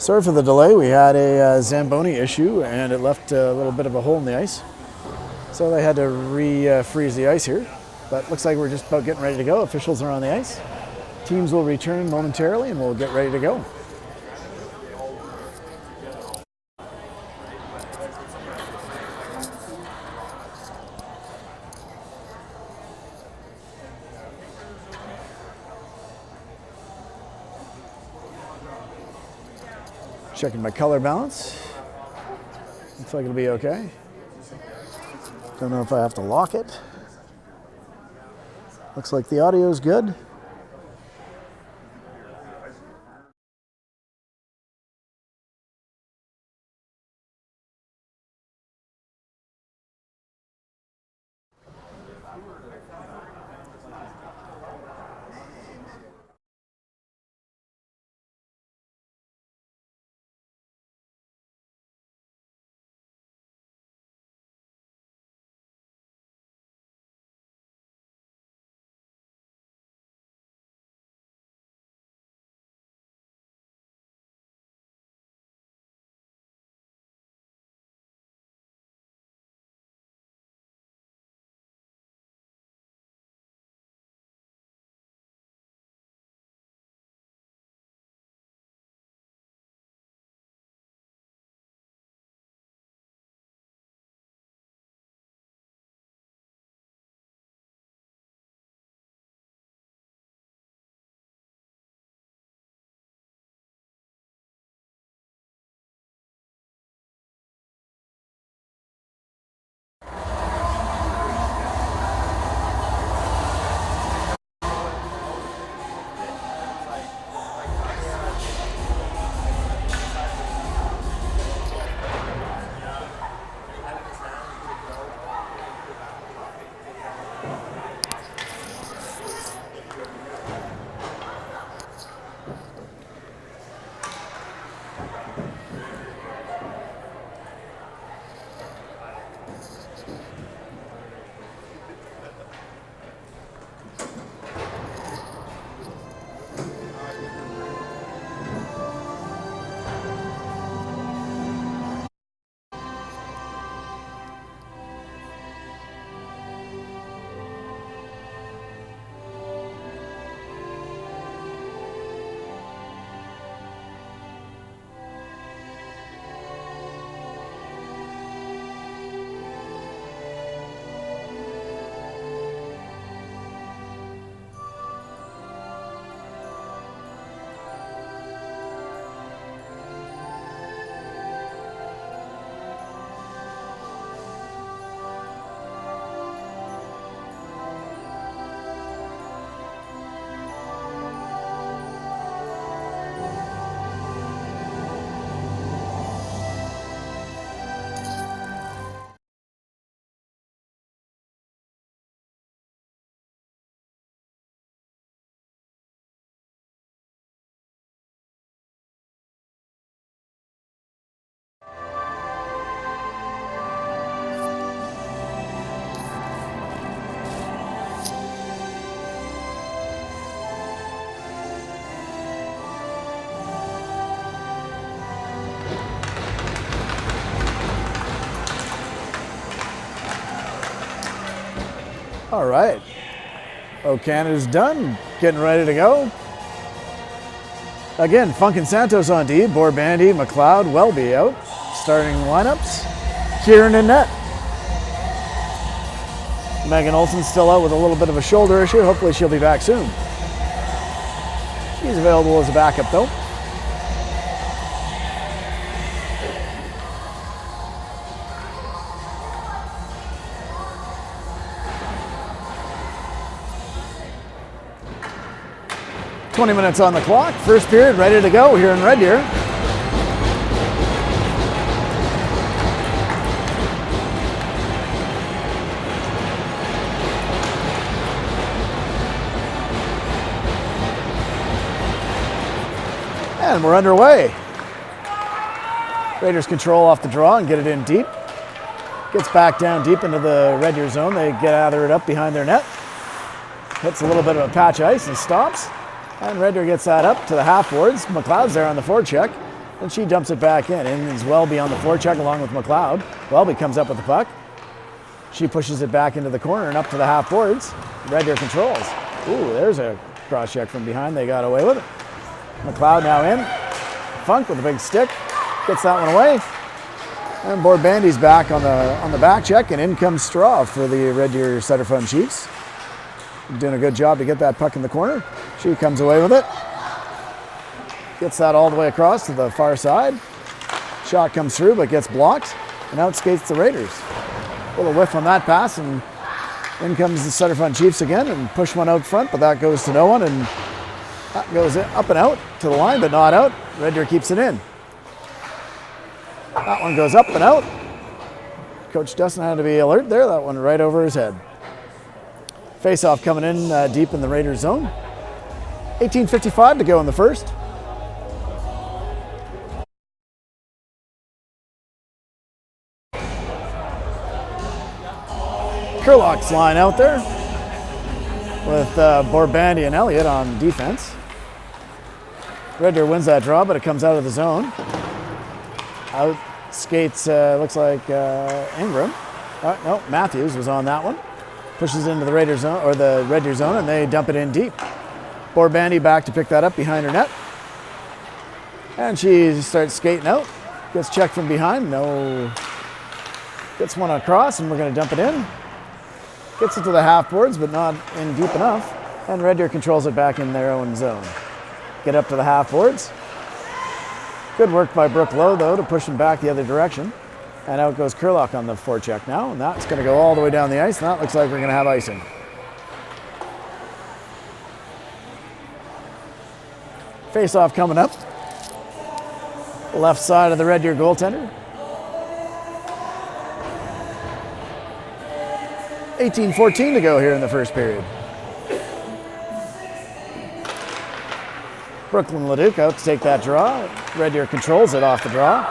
Sorry for the delay. We had a Zamboni issue and it left a little bit of a hole in the ice. So they had to re-freeze the ice here. But looks like we're just about getting ready to go. Officials are on the ice. Teams will return momentarily and we'll get ready to go. Checking my color balance. Looks like it'll be okay. Don't know if I have to lock it. Looks like the audio is good. All right, Canada's done, getting ready to go. Again, Funk and Santos on D, Borbandy, McLeod, Welby out. Starting lineups, Kieran in net. Megan Olsen's still out with a little bit of a shoulder issue. Hopefully she'll be back soon. She's available as a backup though. "20 minutes on the clock, first period ready to go here in Red Deer. And we're underway. Raiders control off the draw and get it in deep. Gets back down deep into the Red Deer zone. They gather it up behind their net. Hits a little bit of a patch ice and stops. And Red Deer gets that up to the half boards. McLeod's there on the forecheck. and she dumps it back in. And is Welby on the forecheck along with McLeod. Welby comes up with the puck. She pushes it back into the corner and up to the half boards. Red Deer controls. Ooh, there's a cross check from behind. They got away with it. McLeod now in. Funk with a big stick. Gets that one away. And Borbandy's back on the back check, and in comes Straw for the Red Deer Sutterfund Chiefs. Doing a good job to get that puck in the corner. She comes away with it. Gets that all the way across to the far side. Shot comes through but gets blocked, and out skates the Raiders. A little whiff on that pass, and in comes the Sutterfund Chiefs again and push one out front, but that goes to no one, and that goes up and out to the line, but not out. Red Deer keeps it in. That one goes up and out. Coach Dustin had to be alert there. That one right over his head. Face-off coming in deep in the Raiders zone. 18:55 to go in the first. Kurlock's line out there with Borbandy and Elliott on defense. Red Deer wins that draw, but it comes out of the zone. Out skates, looks like Ingram. No, Matthews was on that one. Pushes into the Raiders zone, or the Red Deer zone, and they dump it in deep. Borbandy back to pick that up behind her net. And she starts skating out. Gets checked from behind. No. Gets one across, and we're going to dump it in. Gets it to the half boards, but not in deep enough. And Red Deer controls it back in their own zone. Get up to the half boards. Good work by Brooke Lowe, though, to push him back the other direction. And out goes Kurlock on the forecheck now, and that's going to go all the way down the ice, and that looks like we're going to have icing. Face-off coming up. Left side of the Red Deer goaltender. 18:14 to go here in the first period. Brooklyn Leduc out to take that draw. Red Deer controls it off the draw.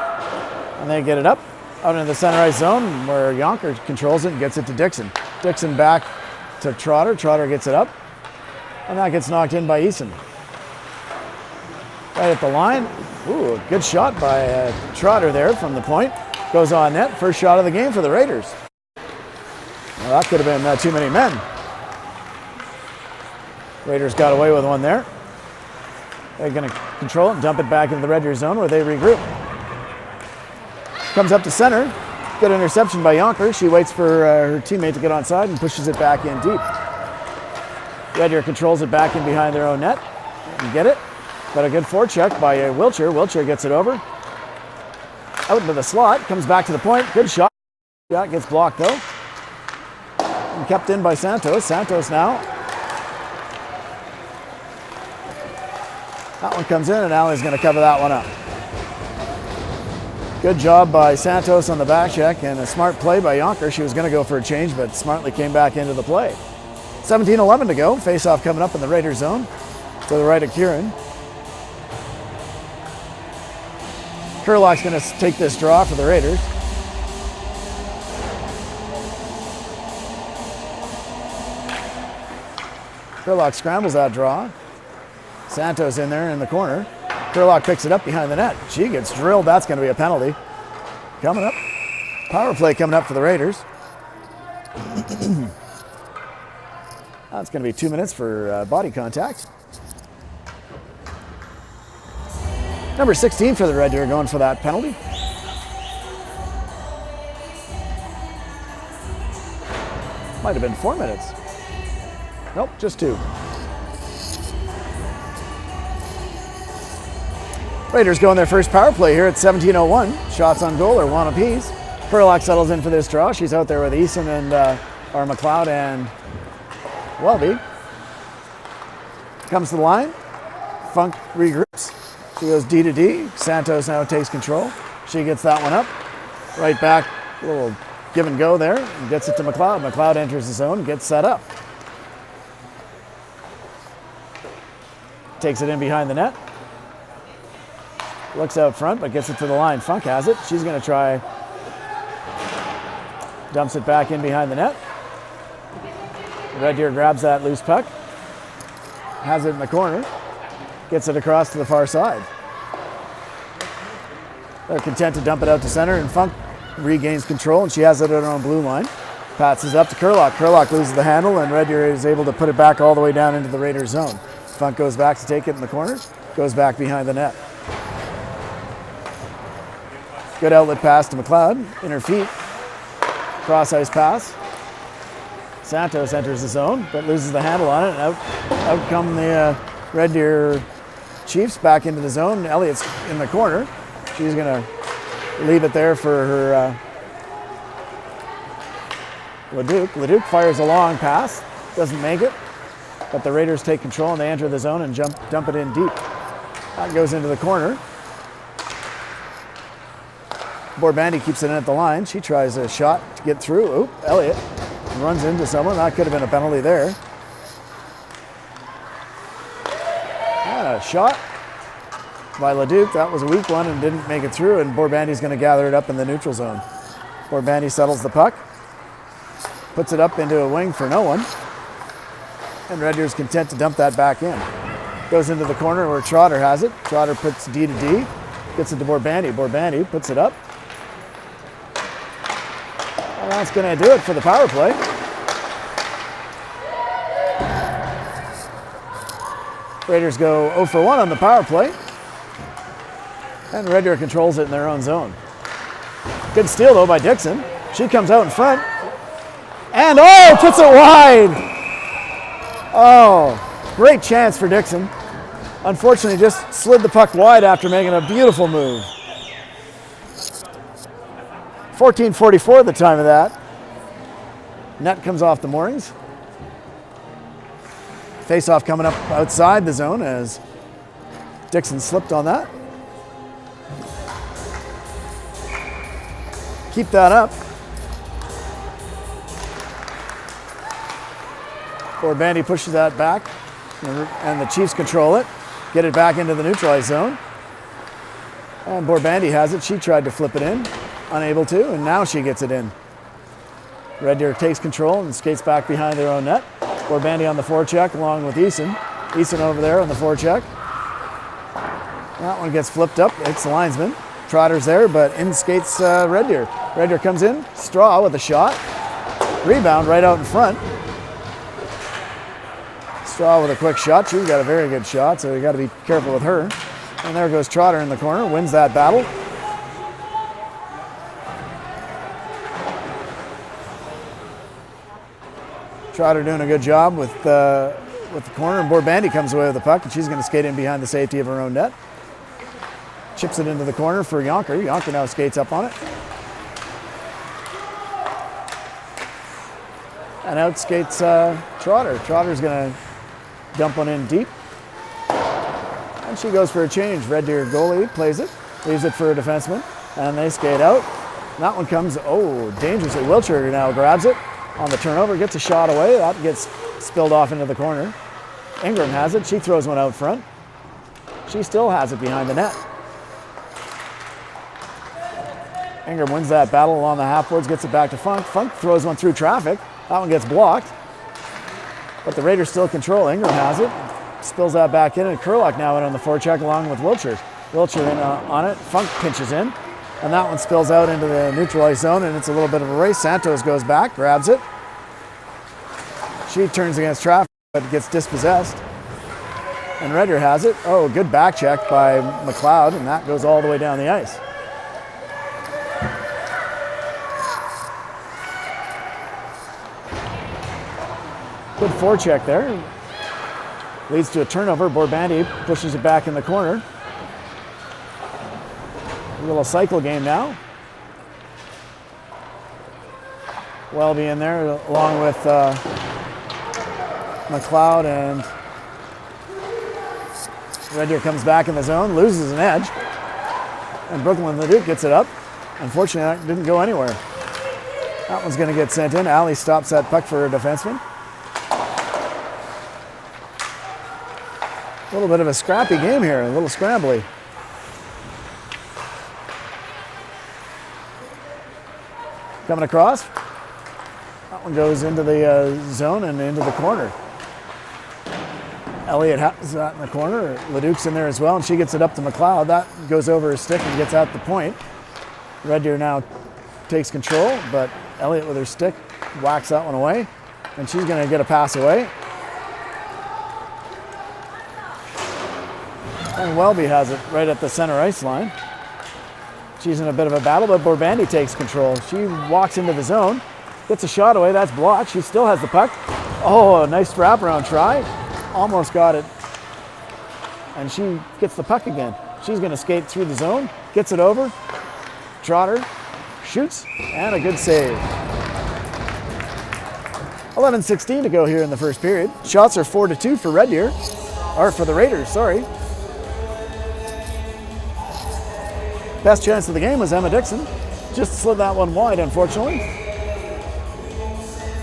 And they get it up out into the center ice zone where Yonker controls it and gets it to Dixon. Dixon back to Trotter. Trotter gets it up. And that gets knocked in by Eason. Right at the line. Ooh, a good shot by Trotter there from the point. Goes on net. First shot of the game for the Raiders. Well, that could have been too many men. Raiders got away with one there. They're going to control it and dump it back into the Red Deer zone where they regroup. Comes up to center. Good interception by Yonker. She waits for her teammate to get onside and pushes it back in deep. Red Deer controls it back in behind their own net. You get it. Got a good forecheck by Wiltshire. Wiltshire gets it over. Out into the slot. Comes back to the point. Good shot. Shot gets blocked though. And kept in by Santos. Santos now. That one comes in, and Allie's going to cover that one up. Good job by Santos on the back check, and a smart play by Yonker. She was going to go for a change, but smartly came back into the play. 17:11 to go. Face-off coming up in the Raiders zone to the right of Kieran. Kurlock's going to take this draw for the Raiders. Kurlock scrambles that draw. Santos in there in the corner. Kurlock picks it up behind the net. She gets drilled. That's going to be a penalty. Coming up. Power play coming up for the Raiders. That's going to be 2 minutes for body contact. Number 16 for the Red Deer going for that penalty. Might have been 4 minutes. Nope, just 2. Raiders go in their first power play here at 17:01. Shots on goal are one apiece. Kurlock settles in for this draw. She's out there with Eason and or McLeod and Welby. Comes to the line. Funk regroups. She goes D to D. Santos now takes control. She gets that one up. Right back, a little give and go there. And gets it to McLeod. McLeod enters the zone, gets set up. Takes it in behind the net. Looks out front, but gets it to the line. Funk has it. She's going to try. Dumps it back in behind the net. Red Deer grabs that loose puck. Has it in the corner. Gets it across to the far side. They're content to dump it out to center, and Funk regains control, and she has it at her own blue line. Passes up to Kurlock. Kurlock loses the handle, and Red Deer is able to put it back all the way down into the Raiders' zone. Funk goes back to take it in the corner, goes back behind the net. Good outlet pass to McLeod, in her feet. Cross ice pass. Santos enters the zone, but loses the handle on it, and out come the Red Deer Chiefs back into the zone. Elliott's in the corner. She's going to leave it there for her Leduc. Leduc fires a long pass, doesn't make it, but the Raiders take control and they enter the zone and dump it in deep. That goes into the corner. Borbandi keeps it in at the line. She tries a shot to get through. Oop, Elliott runs into someone. That could have been a penalty there. And a shot by Leduc. That was a weak one and didn't make it through, and Borbandi's going to gather it up in the neutral zone. Borbandi settles the puck, puts it up into a wing for no one, and Red Deer's content to dump that back in. Goes into the corner where Trotter has it. Trotter puts D to D, gets it to Borbandi. Borbandi puts it up. And that's going to do it for the power play. Raiders go 0 for 1 on the power play. And Red Deer controls it in their own zone. Good steal, though, by Dixon. She comes out in front. And, oh, puts it wide. Oh, great chance for Dixon. Unfortunately, just slid the puck wide after making a beautiful move. 14:44 the time of that. Net comes off the moorings. Face-off coming up outside the zone as Dixon slipped on that. Keep that up. Borbandi pushes that back, and the Chiefs control it. Get it back into the neutralized zone. And Borbandi has it. She tried to flip it in, unable to, and now she gets it in. Red Deer takes control and skates back behind their own net. Borbandi on the forecheck along with Eason. Eason over there on the forecheck. That one gets flipped up. It's the linesman. Trotter's there, but in skates Red Deer. Red Deer comes in. Straw with a shot. Rebound right out in front. Straw with a quick shot. She's got a very good shot, so you got to be careful with her. And there goes Trotter in the corner. Wins that battle. Trotter doing a good job with the corner, and Borbandi comes away with the puck, and she's going to skate in behind the safety of her own net. Chips it into the corner for Yonker. Yonker now skates up on it. And out skates Trotter. Trotter's going to dump one in deep. And she goes for a change. Red Deer goalie plays it, leaves it for a defenseman, and they skate out. And that one comes, dangerously. Wiltshire now grabs it on the turnover, gets a shot away. That gets spilled off into the corner. Ingram has it. She throws one out front. She still has it behind the net. Ingram wins that battle along the half boards, gets it back to Funk. Funk throws one through traffic. That one gets blocked. But the Raiders still control. Ingram has it. Spills that back in, and Kurlock now in on the forecheck along with Wiltshire. Wiltshire in on it. Funk pinches in. And that one spills out into the neutralized zone, and it's a little bit of a race. Santos goes back, grabs it. She turns against traffic, but gets dispossessed. And Red Deer has it. Oh, good back check by McLeod, and that goes all the way down the ice. Good forecheck there. Leads to a turnover. Borbandi pushes it back in the corner. A little cycle game now. Welby in there along with McLeod, and Red Deer comes back in the zone, loses an edge, and Brooklyn Leduc gets it up. Unfortunately, that didn't go anywhere. That one's going to get sent in. Alley stops that puck for a defenseman. A little bit of a scrappy game here, a little scrambly. Coming across. That one goes into the zone and into the corner. Elliott has that in the corner. Leduc's in there as well, and she gets it up to McLeod. That goes over his stick and gets out the point. Red Deer now takes control, but Elliott with her stick whacks that one away, and she's going to get a pass away. And Welby has it right at the center ice line. She's in a bit of a battle, but Borbandi takes control. She walks into the zone, gets a shot away, that's blocked. She still has the puck. Oh, a nice wraparound try. Almost got it. And she gets the puck again. She's going to skate through the zone, gets it over. Trotter shoots, and a good save. 11:16 to go here in the first period. Shots are 4-2 for Red Deer, or for the Raiders, sorry. Best chance of the game was Emma Dixon. Just slid that one wide, unfortunately.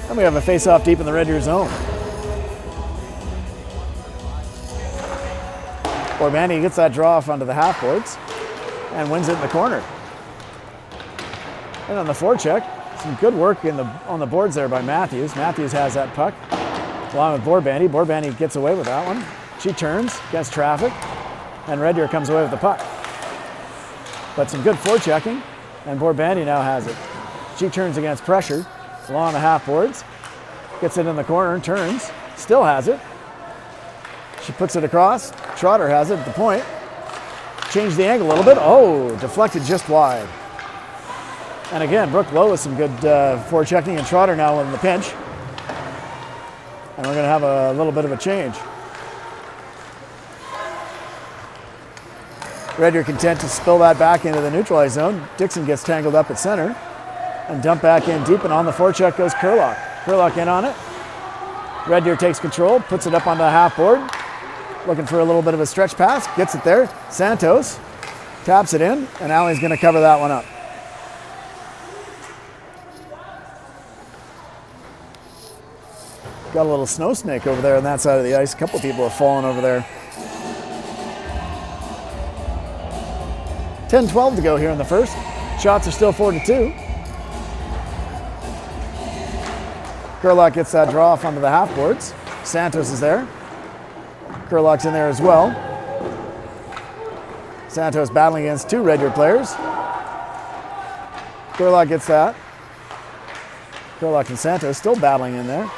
And we have a face-off deep in the Red Deer zone. Borbandi gets that draw off onto the half boards and wins it in the corner. And on the forecheck, some good work on the boards there by Matthews. Matthews has that puck along with Borbandi. Borbandi gets away with that one. She turns, gets traffic, and Red Deer comes away with the puck. But some good forechecking, and Borbandi now has it. She turns against pressure along the half boards, gets it in the corner, turns, still has it. She puts it across. Trotter has it at the point. Changed the angle a little bit. Oh, deflected just wide. And again, Brooke Lowe with some good forechecking, and Trotter now in the pinch. And we're going to have a little bit of a change. Red Deer content to spill that back into the neutralized zone. Dixon gets tangled up at center and dumped back in deep, and on the forecheck goes Kurlock. Kurlock in on it. Red Deer takes control, puts it up onto the half board. Looking for a little bit of a stretch pass, gets it there. Santos taps it in, and Allie's going to cover that one up. Got a little snow snake over there on that side of the ice. A couple people have fallen over there. 10-12 to go here in the first. Shots are still 4-2. Kurlock gets that draw off onto the half boards. Santos is there. Kurlock's in there as well. Santos battling against two Red Deer players. Kurlock gets that. Kurlock and Santos still battling in there.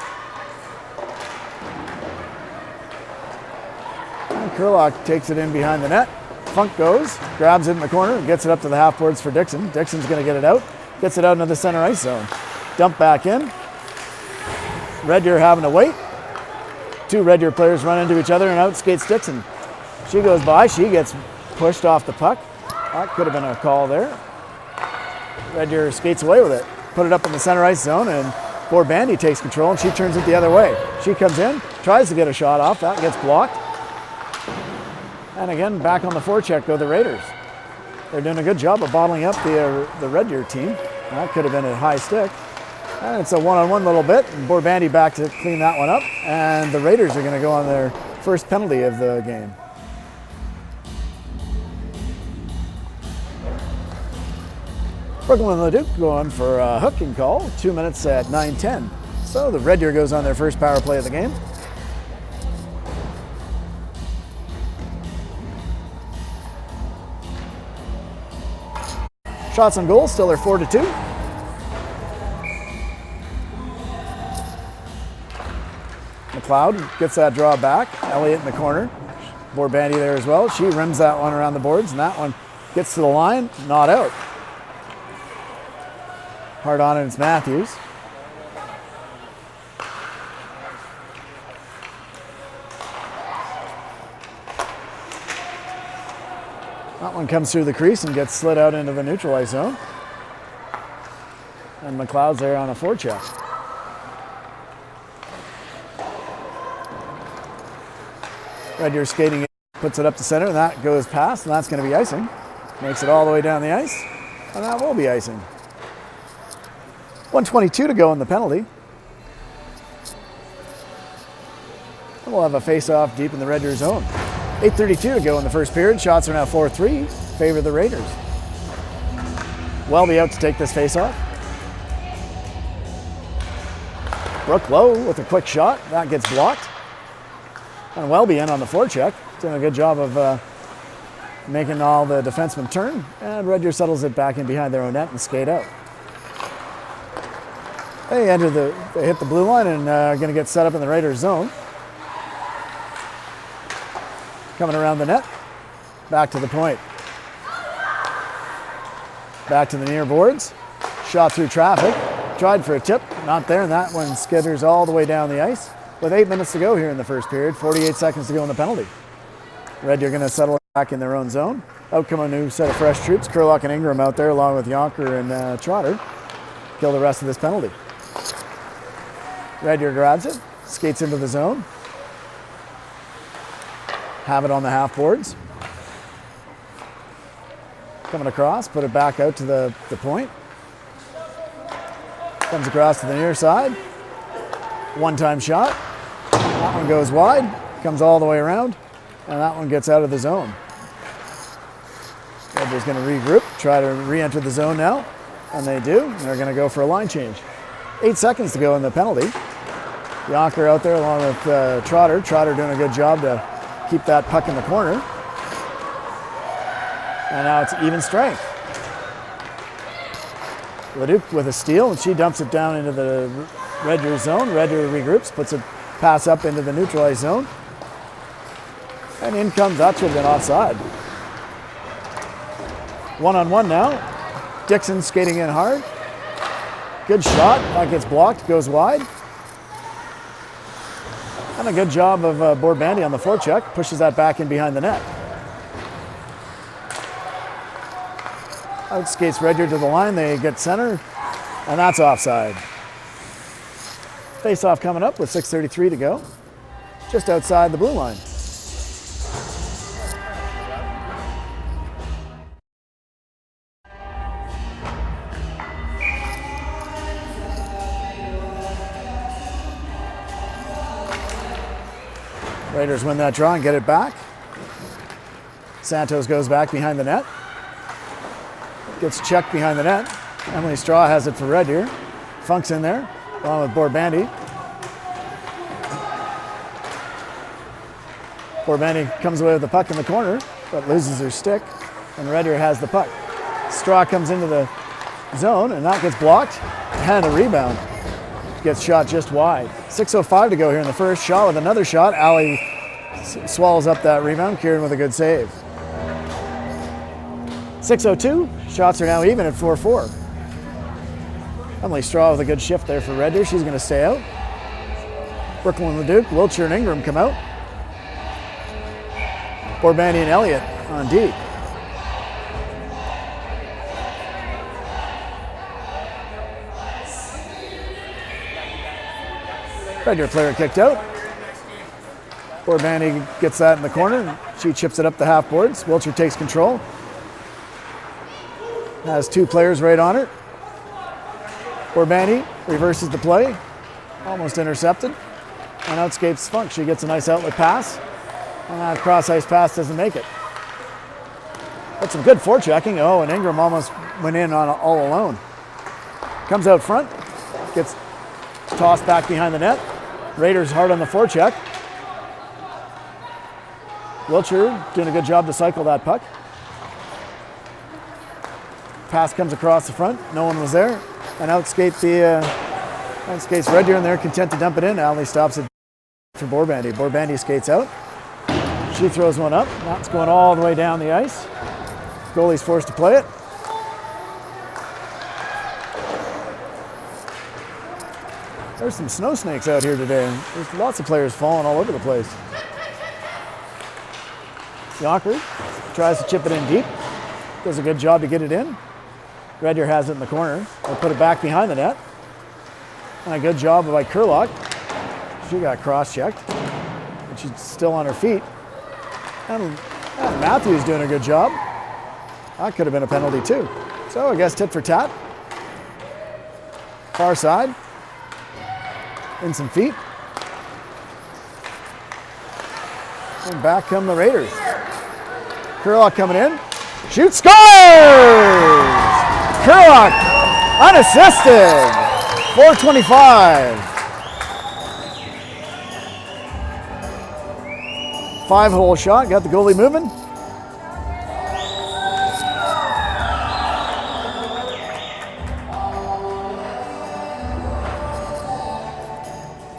And Kurlock takes it in behind the net. Funk goes, grabs it in the corner, and gets it up to the half boards for Dixon. Dixon's going to get it out, gets it out into the center ice zone. Dump back in. Red Deer having to wait. Two Red Deer players run into each other, and out skates Dixon. She goes by, she gets pushed off the puck. That could have been a call there. Red Deer skates away with it. Put it up in the center ice zone, and Borbandi takes control, and she turns it the other way. She comes in, tries to get a shot off, that gets blocked. And again, back on the forecheck go the Raiders. They're doing a good job of bottling up the Red Deer team. That could have been a high stick. And it's a one-on-one little bit. And Borbandi back to clean that one up. And the Raiders are going to go on their first penalty of the game. Brooklyn and Leduc going for a hooking call. 2 minutes at 9:10. So the Red Deer goes on their first power play of the game. Shots on goal still are 4-2. McLeod gets that draw back. Elliott in the corner. Borbandi there as well. She rims that one around the boards, and that one gets to the line, not out. Hard on it, it's Matthews. That one comes through the crease and gets slid out into the neutralized zone. And McLeod's there on a forecheck. Red Deer skating in, puts it up to center, and that goes past, and that's going to be icing. Makes it all the way down the ice, and that will be icing. 1:22 to go in the penalty. And we'll have a face-off deep in the Red Deer zone. 8:32 to go in the first period. Shots are now 4-3, favor the Raiders. Welby out to take this face-off. Brooke Lowe with a quick shot. That gets blocked. And Welby in on the forecheck. Doing a good job of making all the defensemen turn. And Red Deer settles it back in behind their own net and skate out. They hit the blue line and are going to get set up in the Raiders zone. Coming around the net. Back to the point. Back to the near boards. Shot through traffic. Tried for a tip. Not there, and that one skitters all the way down the ice. With 8 minutes to go here in the first period, 48 seconds to go in the penalty. Red Deer going to settle it back in their own zone. Out come a new set of fresh troops. Kurlock and Ingram out there along with Yonker and Trotter. Kill the rest of this penalty. Red Deer grabs it, skates into the zone. Have it on the half boards. Coming across, put it back out to the point. Comes across to the near side. One-time shot. That one goes wide, comes all the way around, and that one gets out of the zone. Red Deer's going to regroup, try to re-enter the zone now, and they do. And they're going to go for a line change. 8 seconds to go in the penalty. Yonker out there along with Trotter. Trotter doing a good job to keep that puck in the corner. And now it's even strength. Leduc with a steal, and she dumps it down into the Red Deer zone. Red Deer regroups, puts a pass up into the neutralized zone. And in comes, that should have been offside. One-on-one now. Dixon skating in hard. Good shot, that gets blocked, goes wide. And a good job of Borbandy on the forecheck, pushes that back in behind the net. Out skates Red Deer to the line, they get center, and that's offside. Face-off coming up with 6:33 to go, just outside the blue line. Raiders win that draw and get it back. Santos goes back behind the net. Gets checked behind the net. Emily Straw has it for Red Deer. Funk's in there, along with Borbandy. Borbandy comes away with the puck in the corner, but loses her stick, and Red Deer has the puck. Straw comes into the zone, and that gets blocked, and a rebound. Gets shot just wide. 6:05 to go here in the first. Shaw with another shot. Alley swallows up that rebound. Kieran with a good save. 6:02. Shots are now even at 4-4. Emily Straw with a good shift there for Red Deer. She's going to stay out. Brooklyn Leduc, Wiltshire and Ingram come out. Borbandy and Elliott on D. Red Deer player kicked out. Borbandy gets that in the corner. She chips it up the half boards. Wiltshire takes control. Has two players right on her. Borbandy reverses the play. Almost intercepted. And outscapes Funk. She gets a nice outlet pass. And that cross-ice pass doesn't make it. That's some good forechecking. Oh, and Ingram almost went in on all alone. Comes out front. Gets tossed back behind the net. Raiders hard on the forecheck. Wiltshire doing a good job to cycle that puck. Pass comes across the front. No one was there. And outskates Red Deer, and they're content to dump it in. Alley stops it for Borbandy. Borbandy skates out. She throws one up. That's going all the way down the ice. Goalie's forced to play it. There's some snow snakes out here today. There's lots of players falling all over the place. Yonker tries to chip it in deep. Does a good job to get it in. Red Deer has it in the corner. They'll put it back behind the net. And a good job by Kurlock. She got cross-checked. And she's still on her feet. And Matthews doing a good job. That could have been a penalty too. So I guess tit for tat. Far side. In some feet. And back come the Raiders. Kurlock coming in. Shoots, scores! Kurlock unassisted. 4:25. 5-hole shot, got the goalie moving.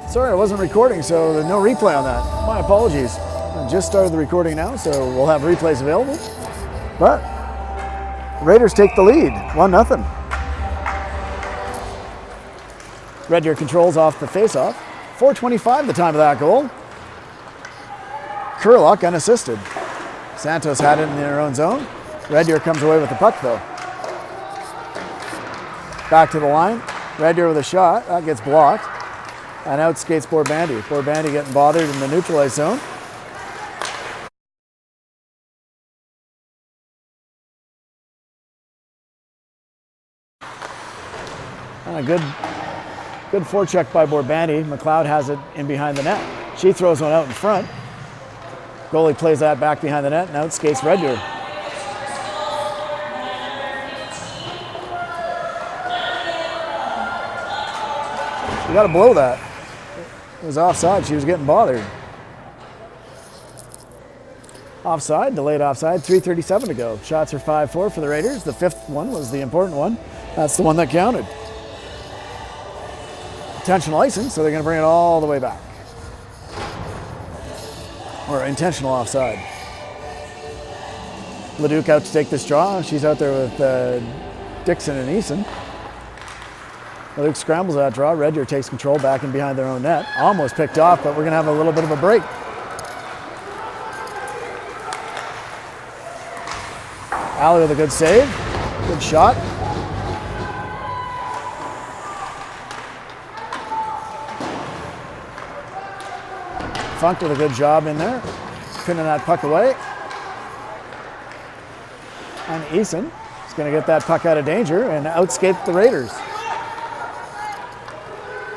Sorry, I wasn't recording, so there's no replay on that. My apologies. I just started the recording now, so we'll have replays available. But Raiders take the lead, 1-0. Red Deer controls off the face-off. 4:25 the time of that goal. Kurlock unassisted. Santos had it in their own zone. Red Deer comes away with the puck though. Back to the line. Red Deer with a shot. That gets blocked. And out skates Borbandy. Borbandy getting bothered in the neutralized zone. And a good forecheck by Borbandy. McLeod has it in behind the net. She throws one out in front. Goalie plays that back behind the net and out skates Red Deer. She got to blow that. It was offside. She was getting bothered. Offside, delayed offside, 3:37 to go. Shots are 5-4 for the Raiders. The fifth one was the important one. That's the one that counted. Intentional icing, so they're going to bring it all the way back. Or intentional offside. Leduc out to take this draw. She's out there with Dixon and Eason. Leduc scrambles that draw. Red Deer takes control back in behind their own net. Almost picked off, but we're going to have a little bit of a break. Alley with a good save. Good shot. Funk with a good job in there. Pinning that puck away. And Eason is going to get that puck out of danger and outskate the Raiders.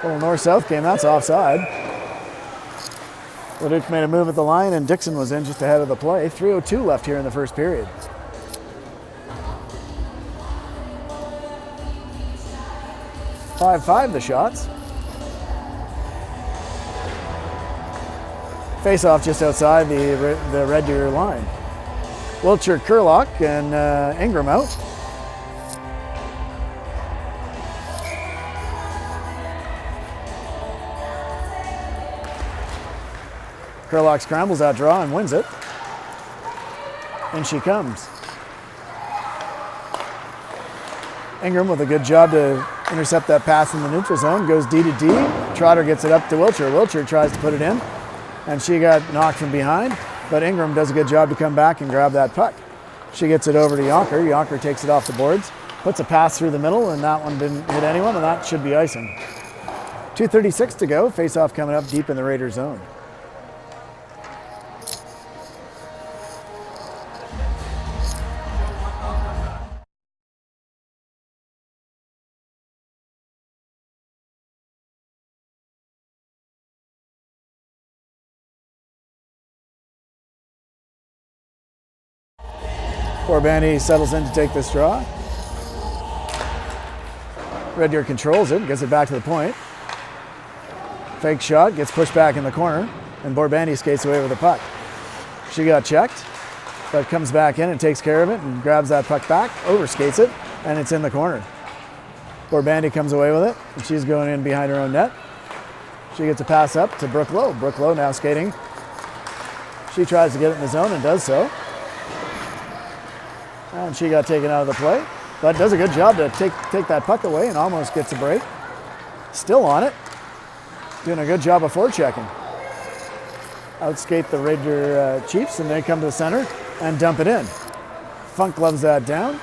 Little north-south game, that's offside. Leduc made a move at the line and Dixon was in just ahead of the play. 3:02 left here in the first period. Five the shots. Face-off just outside the Red Deer line. Wiltshire, Kurlock, and Ingram out. Kurlock scrambles that draw and wins it. In she comes. Ingram with a good job to intercept that pass in the neutral zone. Goes D to D. Trotter gets it up to Wiltshire. Wiltshire tries to put it in. And she got knocked from behind. But Ingram does a good job to come back and grab that puck. She gets it over to Yonker. Yonker takes it off the boards. Puts a pass through the middle. And that one didn't hit anyone. And that should be icing. 2:36 to go. Face-off coming up deep in the Raiders zone. Borbandy settles in to take this draw. Red Deer controls it, gets it back to the point. Fake shot, gets pushed back in the corner, and Borbandy skates away with the puck. She got checked, but comes back in and takes care of it and grabs that puck back, overskates it, and it's in the corner. Borbandy comes away with it, and she's going in behind her own net. She gets a pass up to Brooke Lowe. Brooke Lowe now skating. She tries to get it in the zone and does so. And she got taken out of the play, but does a good job to take that puck away and almost gets a break. Still on it. Doing a good job of forechecking. Outskate the Red Deer Chiefs, and they come to the center and dump it in. Funk gloves that down,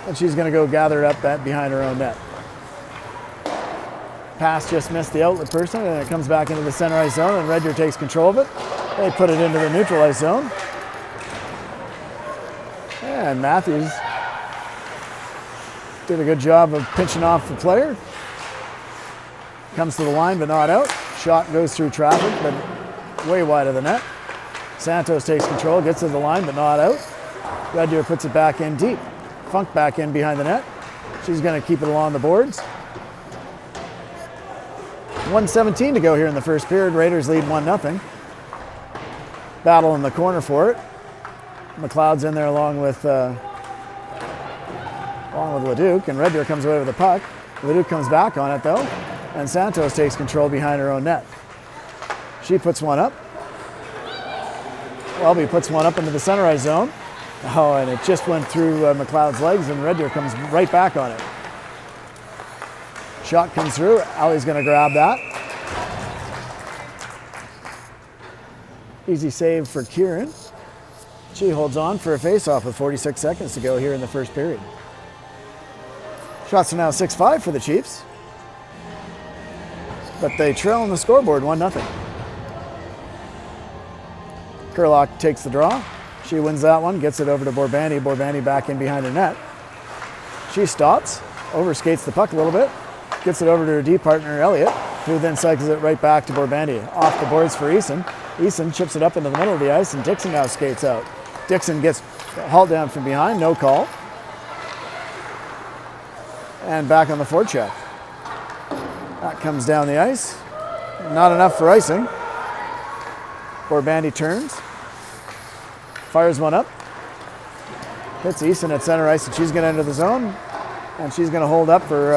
and she's going to go gather it up behind her own net. Pass just missed the outlet person, and it comes back into the center ice zone, and Red Deer takes control of it. They put it into the neutral ice zone. And Matthews did a good job of pinching off the player. Comes to the line, but not out. Shot goes through traffic, but way wide of the net. Santos takes control, gets to the line, but not out. Red Deer puts it back in deep. Funk back in behind the net. She's going to keep it along the boards. 1:17 to go here in the first period. Raiders lead 1-0. battle in the corner for it. McLeod's in there along with Leduc, and Red Deer comes away with the puck. Leduc comes back on it though, and Santos takes control behind her own net. She puts one up. Welby puts one up into the center ice zone. Oh, and it just went through McLeod's legs, and Red Deer comes right back on it. Shot comes through. Allie's going to grab that. Easy save for Kieran. She holds on for a face-off with 46 seconds to go here in the first period. Shots are now 6-5 for the Chiefs, but they trail on the scoreboard 1-0. Kurlock takes the draw. She wins that one, gets it over to Borbani. Borbani back in behind her net. She stops, overskates the puck a little bit, gets it over to her D partner, Elliott, who then cycles it right back to Borbani. Off the boards for Eason. Eason chips it up into the middle of the ice, and Dixon now skates out. Dixon gets hauled down from behind, no call. And back on the forecheck. That comes down the ice. Not enough for icing. Borbani turns. Fires one up. Hits Eason at center ice, and she's going to enter the zone. And she's going to hold up for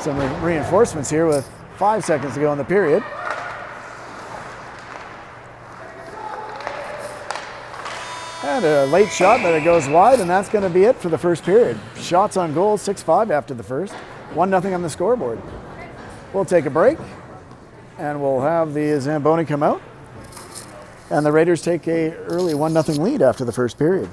some reinforcements here with 5 seconds to go in the period. And a late shot, but it goes wide, and that's going to be it for the first period. Shots on goal, 6-5 after the first. 1-0 on the scoreboard. We'll take a break, and we'll have the Zamboni come out. And the Raiders take a early 1-0 lead after the first period.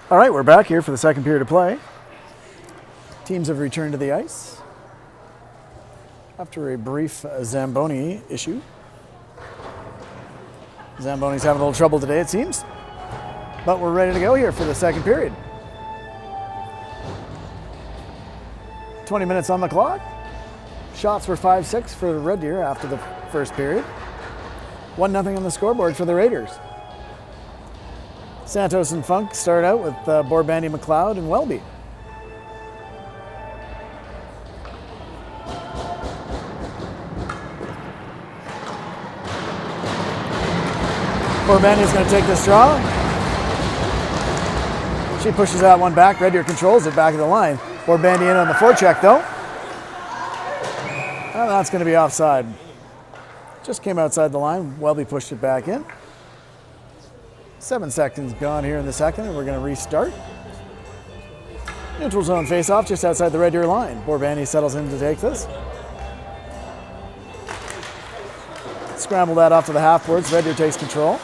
All right, we're back here for the second period of play. Teams have returned to the ice after a brief Zamboni issue. Zamboni's having a little trouble today, it seems. But we're ready to go here for the second period. 20 minutes on the clock. Shots were 5-6 for Red Deer after the first period. 1-0 on the scoreboard for the Raiders. Santos and Funk start out with Borbandy, McLeod, and Welby. Borbandy's going to take this draw. She pushes that one back. Red Deer controls it back of the line. Borbandy in on the forecheck though. And that's going to be offside. Just came outside the line. Welby pushed it back in. 7 seconds gone here in the second, and we're going to restart. Neutral zone face-off just outside the Red Deer line. Borbandy settles in to take this. Scramble that off to the half boards. Red Deer takes control.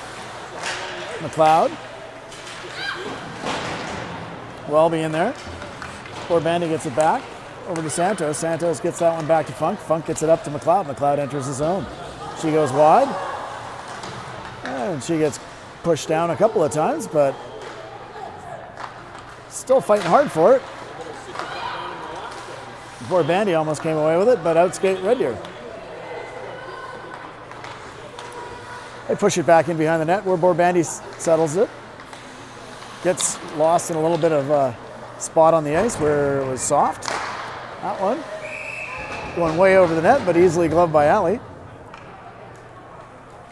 McLeod. Welby in there. Borbandy gets it back. Over to Santos. Santos gets that one back to Funk. Funk gets it up to McLeod. McLeod enters the zone. She goes wide. And she gets pushed down a couple of times, but still fighting hard for it. Borbandy almost came away with it, but outskate Red Deer. They push it back in behind the net where Borbandy settles it. Gets lost in a little bit of a spot on the ice where it was soft. That one going way over the net, but easily gloved by Alley.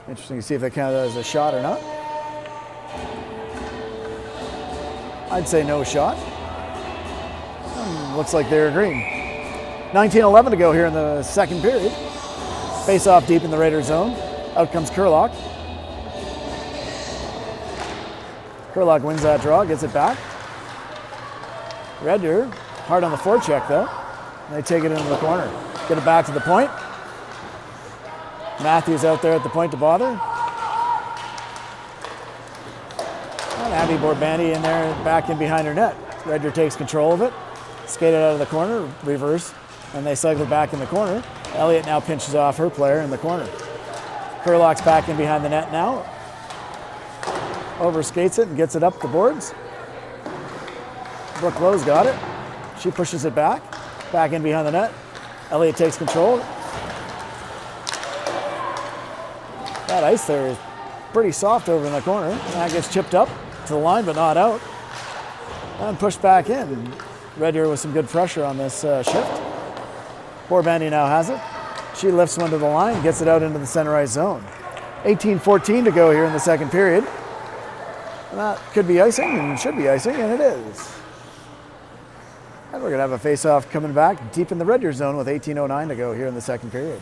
Interesting to see if they count that as a shot or not. I'd say no shot. Looks like they're agreeing. 19:11 to go here in the second period. Face off deep in the Raider zone. Out comes Kurlock. Kurlock wins that draw, gets it back. Red Deer, hard on the forecheck though. And they take it into the corner. Get it back to the point. Matthews out there at the point to bother. And Abby Borbandy in there, back in behind her net. Red Deer takes control of it. Skated out of the corner, reverse, and they cycle back in the corner. Elliott now pinches off her player in the corner. Kurlock's back in behind the net now. Overskates it and gets it up the boards. Brooke Lowe's got it. She pushes it back in behind the net. Elliott takes control. That ice there is pretty soft over in the corner. That gets chipped up to the line, but not out. And pushed back in. Red Deer with some good pressure on this shift. Borbandy now has it. She lifts one to the line, gets it out into the center ice zone. 18:14 to go here in the second period. And that could be icing and should be icing, and it is. And we're going to have a face-off coming back deep in the Red Deer zone with 18:09 to go here in the second period.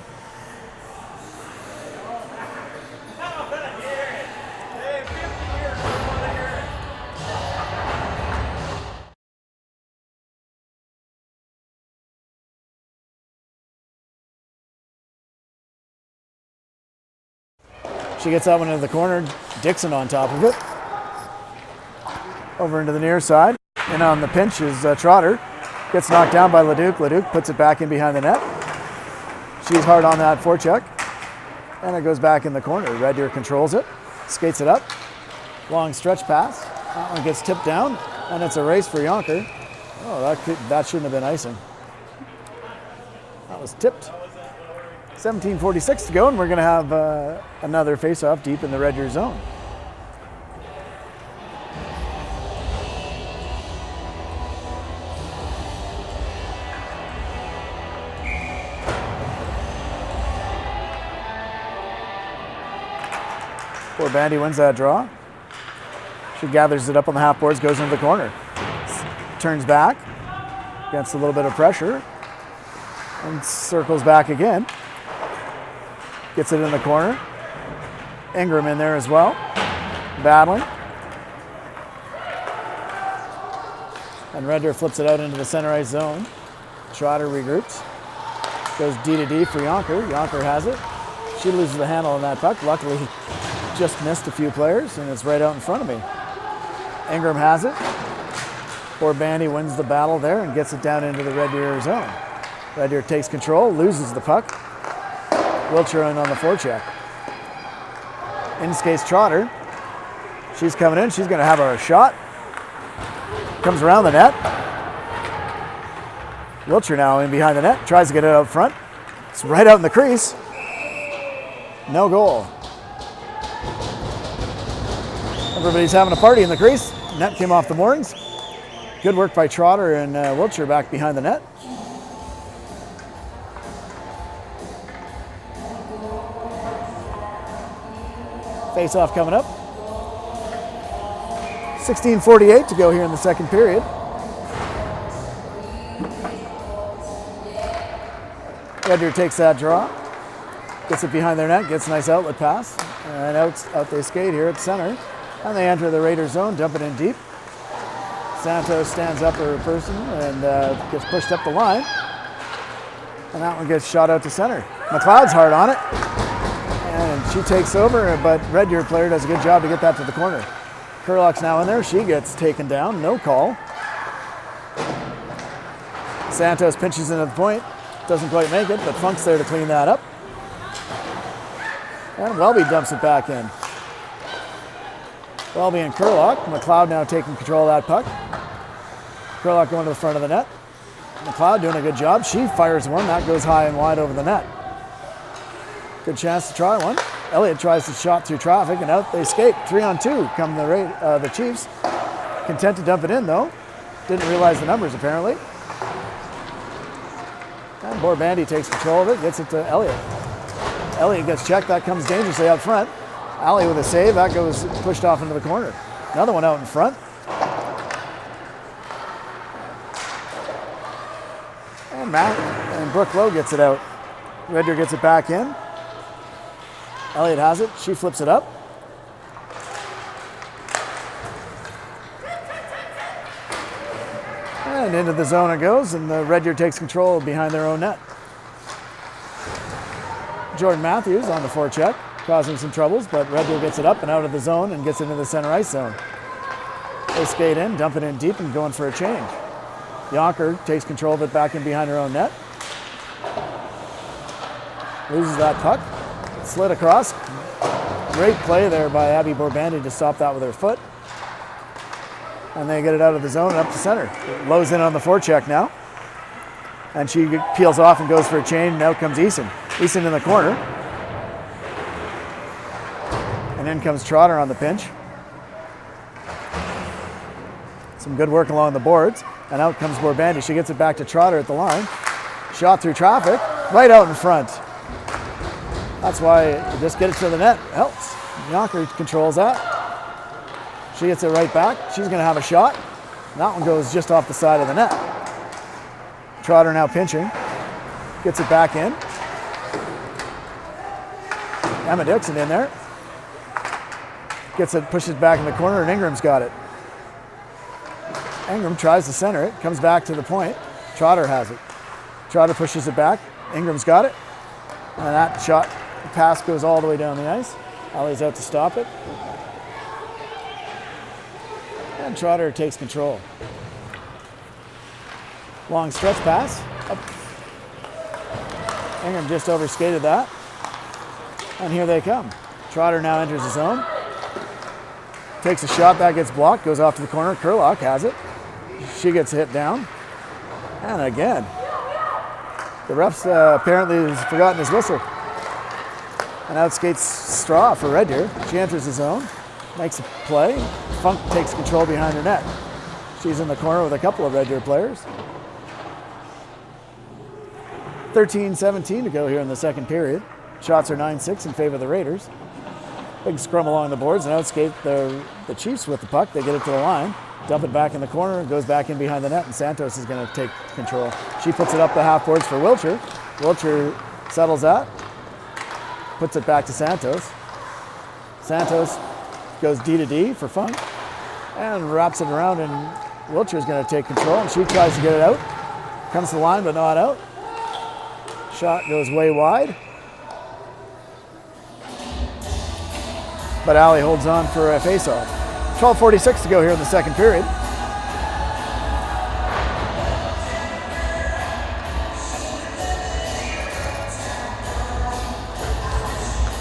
She gets that one into the corner. Dixon on top of it. Over into the near side. And on the pinch is Trotter. Gets knocked down by Leduc. Leduc puts it back in behind the net. She's hard on that forecheck. And it goes back in the corner. Red Deer controls it. Skates it up. Long stretch pass. That one gets tipped down. And it's a race for Yonker. Oh, that shouldn't have been icing. That was tipped. 17:46 to go, and we're going to have another face-off deep in the Red Deer zone. Borbandy wins that draw. She gathers it up on the half boards, goes into the corner. Turns back, gets a little bit of pressure, and circles back again. Gets it in the corner. Ingram in there as well. Battling. And Red Deer flips it out into the center ice zone. Trotter regroups. Goes D to D for Yonker. Yonker has it. She loses the handle on that puck. Luckily, just missed a few players, and it's right out in front of me. Ingram has it. Borbandi wins the battle there and gets it down into the Red Deer zone. Red Deer takes control, loses the puck. Wiltshire in on the forecheck. In skates Trotter. She's coming in, she's going to have a shot. Comes around the net. Wiltshire now in behind the net, tries to get it out front. It's right out in the crease. No goal. Everybody's having a party in the crease. Net came off the moorings. Good work by Trotter and Wiltshire back behind the net. Face-off coming up. 16:48 to go here in the second period. Red Deer takes that draw, gets it behind their net, gets a nice outlet pass, and out they skate here at center. And they enter the Raiders zone, dump it in deep. Santos stands up for a person and gets pushed up the line. And that one gets shot out to center. McLeod's hard on it. And she takes over, but Red Deer player does a good job to get that to the corner. Curlock's now in there. She gets taken down. No call. Santos pinches into the point. Doesn't quite make it, but Funk's there to clean that up. And Welby dumps it back in. Welby and Curlock. McLeod now taking control of that puck. Curlock going to the front of the net. McLeod doing a good job. She fires one. That goes high and wide over the net. Good chance to try one. Elliott tries to shot through traffic, and out they skate. 3-on-2 come the Chiefs. Content to dump it in, though. Didn't realize the numbers, apparently. And Borbandi takes control of it, gets it to Elliott. Elliott gets checked. That comes dangerously out front. Alley with a save. That goes pushed off into the corner. Another one out in front. And Brooke Lowe gets it out. Red Deer gets it back in. Elliott has it. She flips it up. And into the zone it goes, and the Red Deer takes control behind their own net. Jordan Matthews on the forecheck, causing some troubles, but Red Deer gets it up and out of the zone and gets into the center ice zone. They skate in, dump it in deep, and going for a change. Yonker takes control of it back in behind her own net. Loses that puck. Slid across. Great play there by Abby Borbandi to stop that with her foot. And they get it out of the zone and up to center. Lowe's in on the forecheck now. And she peels off and goes for a change, and out comes Eason. Eason in the corner. And in comes Trotter on the pinch. Some good work along the boards. And out comes Borbandi. She gets it back to Trotter at the line. Shot through traffic, right out in front. That's why you just get it to the net. Helps. Yonker controls that. She gets it right back. She's going to have a shot. That one goes just off the side of the net. Trotter now pinching. Gets it back in. Emma Dixon in there. Gets it, pushes it back in the corner, and Ingram's got it. Ingram tries to center it. Comes back to the point. Trotter has it. Trotter pushes it back. Ingram's got it. And that shot, the pass goes all the way down the ice. Alley's out to stop it. And Trotter takes control. Long stretch pass. Up. Ingram just overskated that. And here they come. Trotter now enters the zone. Takes a shot, that gets blocked, goes off to the corner. Curlock has it. She gets hit down. And again, the refs apparently has forgotten his whistle. And out skates Straw for Red Deer. She enters the zone, makes a play. Funk takes control behind her net. She's in the corner with a couple of Red Deer players. 13-17 to go here in the second period. Shots are 9-6 in favor of the Raiders. Big scrum along the boards and out skate the Chiefs with the puck. They get it to the line, dump it back in the corner, goes back in behind the net, and Santos is going to take control. She puts it up the half boards for Wiltshire. Wiltshire settles that, puts it back to Santos. Santos goes D to D for Funk and wraps it around, and Wiltshire's going to take control, and she tries to get it out. Comes to the line, but not out. Shot goes way wide. But Alley holds on for a face-off. 12:46 to go here in the second period.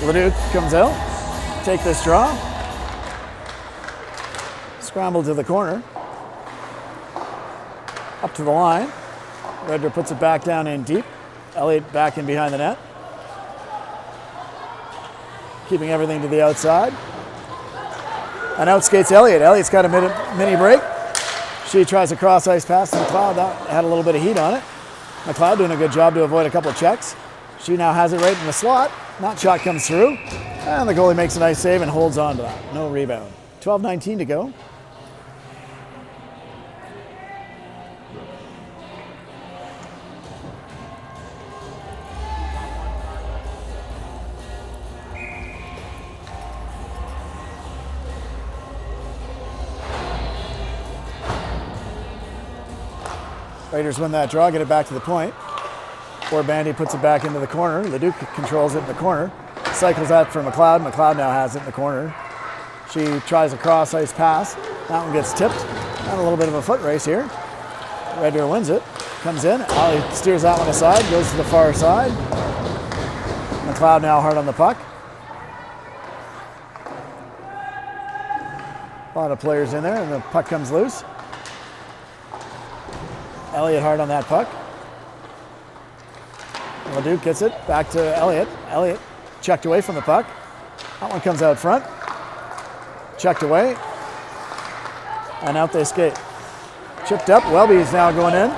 Leduc comes out. Take this draw. Scramble to the corner. Up to the line. Red Deer puts it back down in deep. Elliott back in behind the net. Keeping everything to the outside. And out skates Elliott. Elliott's got a mini break. She tries a cross ice pass to McLeod. That had a little bit of heat on it. McLeod doing a good job to avoid a couple of checks. She now has it right in the slot. That shot comes through. And the goalie makes a nice save and holds on to that. No rebound. 12:19 to go. Raiders win that draw, get it back to the point. Bandy puts it back into the corner. Leduc controls it in the corner. Cycles that for McLeod. McLeod now has it in the corner. She tries a cross ice pass. That one gets tipped. And a little bit of a foot race here. Red Deer wins it. Comes in. Ali steers that one aside. Goes to the far side. McLeod now hard on the puck. A lot of players in there, and the puck comes loose. Elliott hard on that puck. Leduc gets it back to Elliott. Elliott checked away from the puck. That one comes out front. Checked away. And out they skate. Chipped up. Welby's now going in.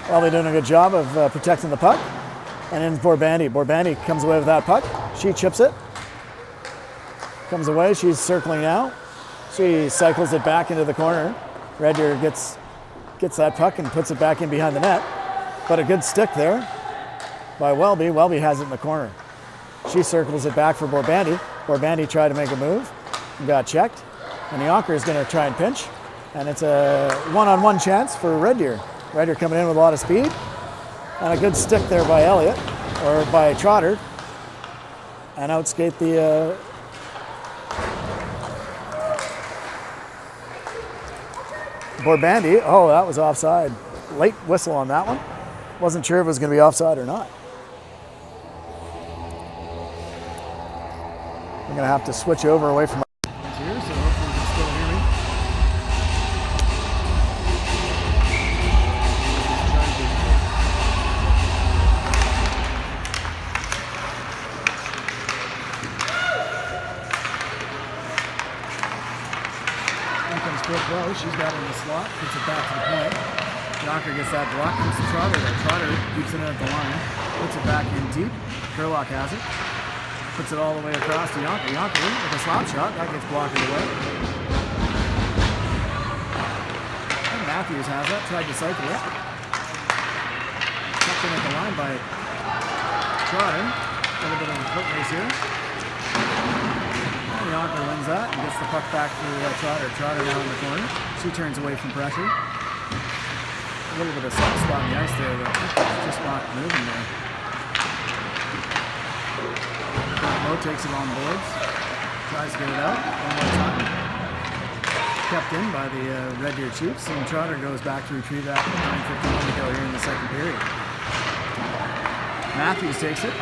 Welby doing a good job of protecting the puck. And in Borbandy. Borbandy comes away with that puck. She chips it. Comes away. She's circling now. She cycles it back into the corner. Red Deer gets that puck and puts it back in behind the net. But a good stick there by Welby. Welby has it in the corner. She circles it back for Borbandy. Borbandy tried to make a move and got checked. And Yonker is going to try and pinch. And it's a one-on-one chance for Red Deer. Red Deer coming in with a lot of speed. And a good stick there by Elliott, or by Trotter. And outskate the Borbandy. Oh, that was offside. Late whistle on that one. Wasn't sure if it was going to be offside or not. I'm going to have to switch over away from my here, so hopefully you can still hear me. Here comes Brooke Rowe. She's got it in the slot, puts it back to the point. Yonker gets that block, comes to Trotter there. Trotter keeps it in at the line, puts it back in deep. Kerlock has it. Puts it all the way across to Yonker. Yonker with a slap shot. That gets blocked away. And Matthews has that. Tried to cycle it. Tucked in at the line by Trotter. A little bit of a foot race here. And Yonker wins that and gets the puck back to Trotter. Trotter now in the corner. She turns away from pressure. A little bit of soft spot on the ice there, but just not moving there. Lowe takes it on boards, tries to get it out one more time. Kept in by the Red Deer Chiefs, and Trotter goes back to retrieve that with 9:51 to go here in the second period. Matthews takes it.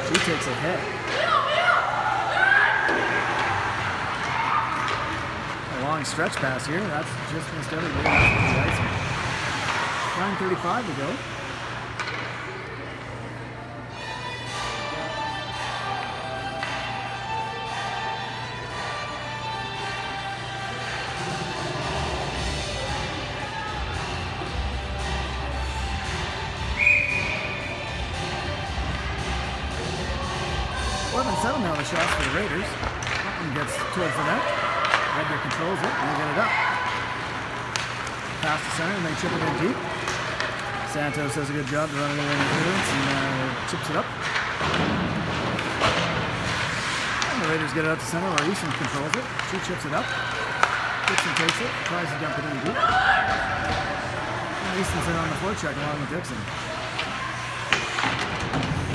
She takes a hit. A long stretch pass here. That's just missed everybody. 9:35 to go. Settle now the shots for the Raiders. That one gets towards the net. Red Deer controls it and they get it up. Pass to center and they chip it in deep. Santos does a good job to run a little interference and chips it up. And the Raiders get it up to center where Easton controls it. She chips it up. Dixon takes it, tries to dump it in deep. And Easton's in on the forecheck along with Dixon.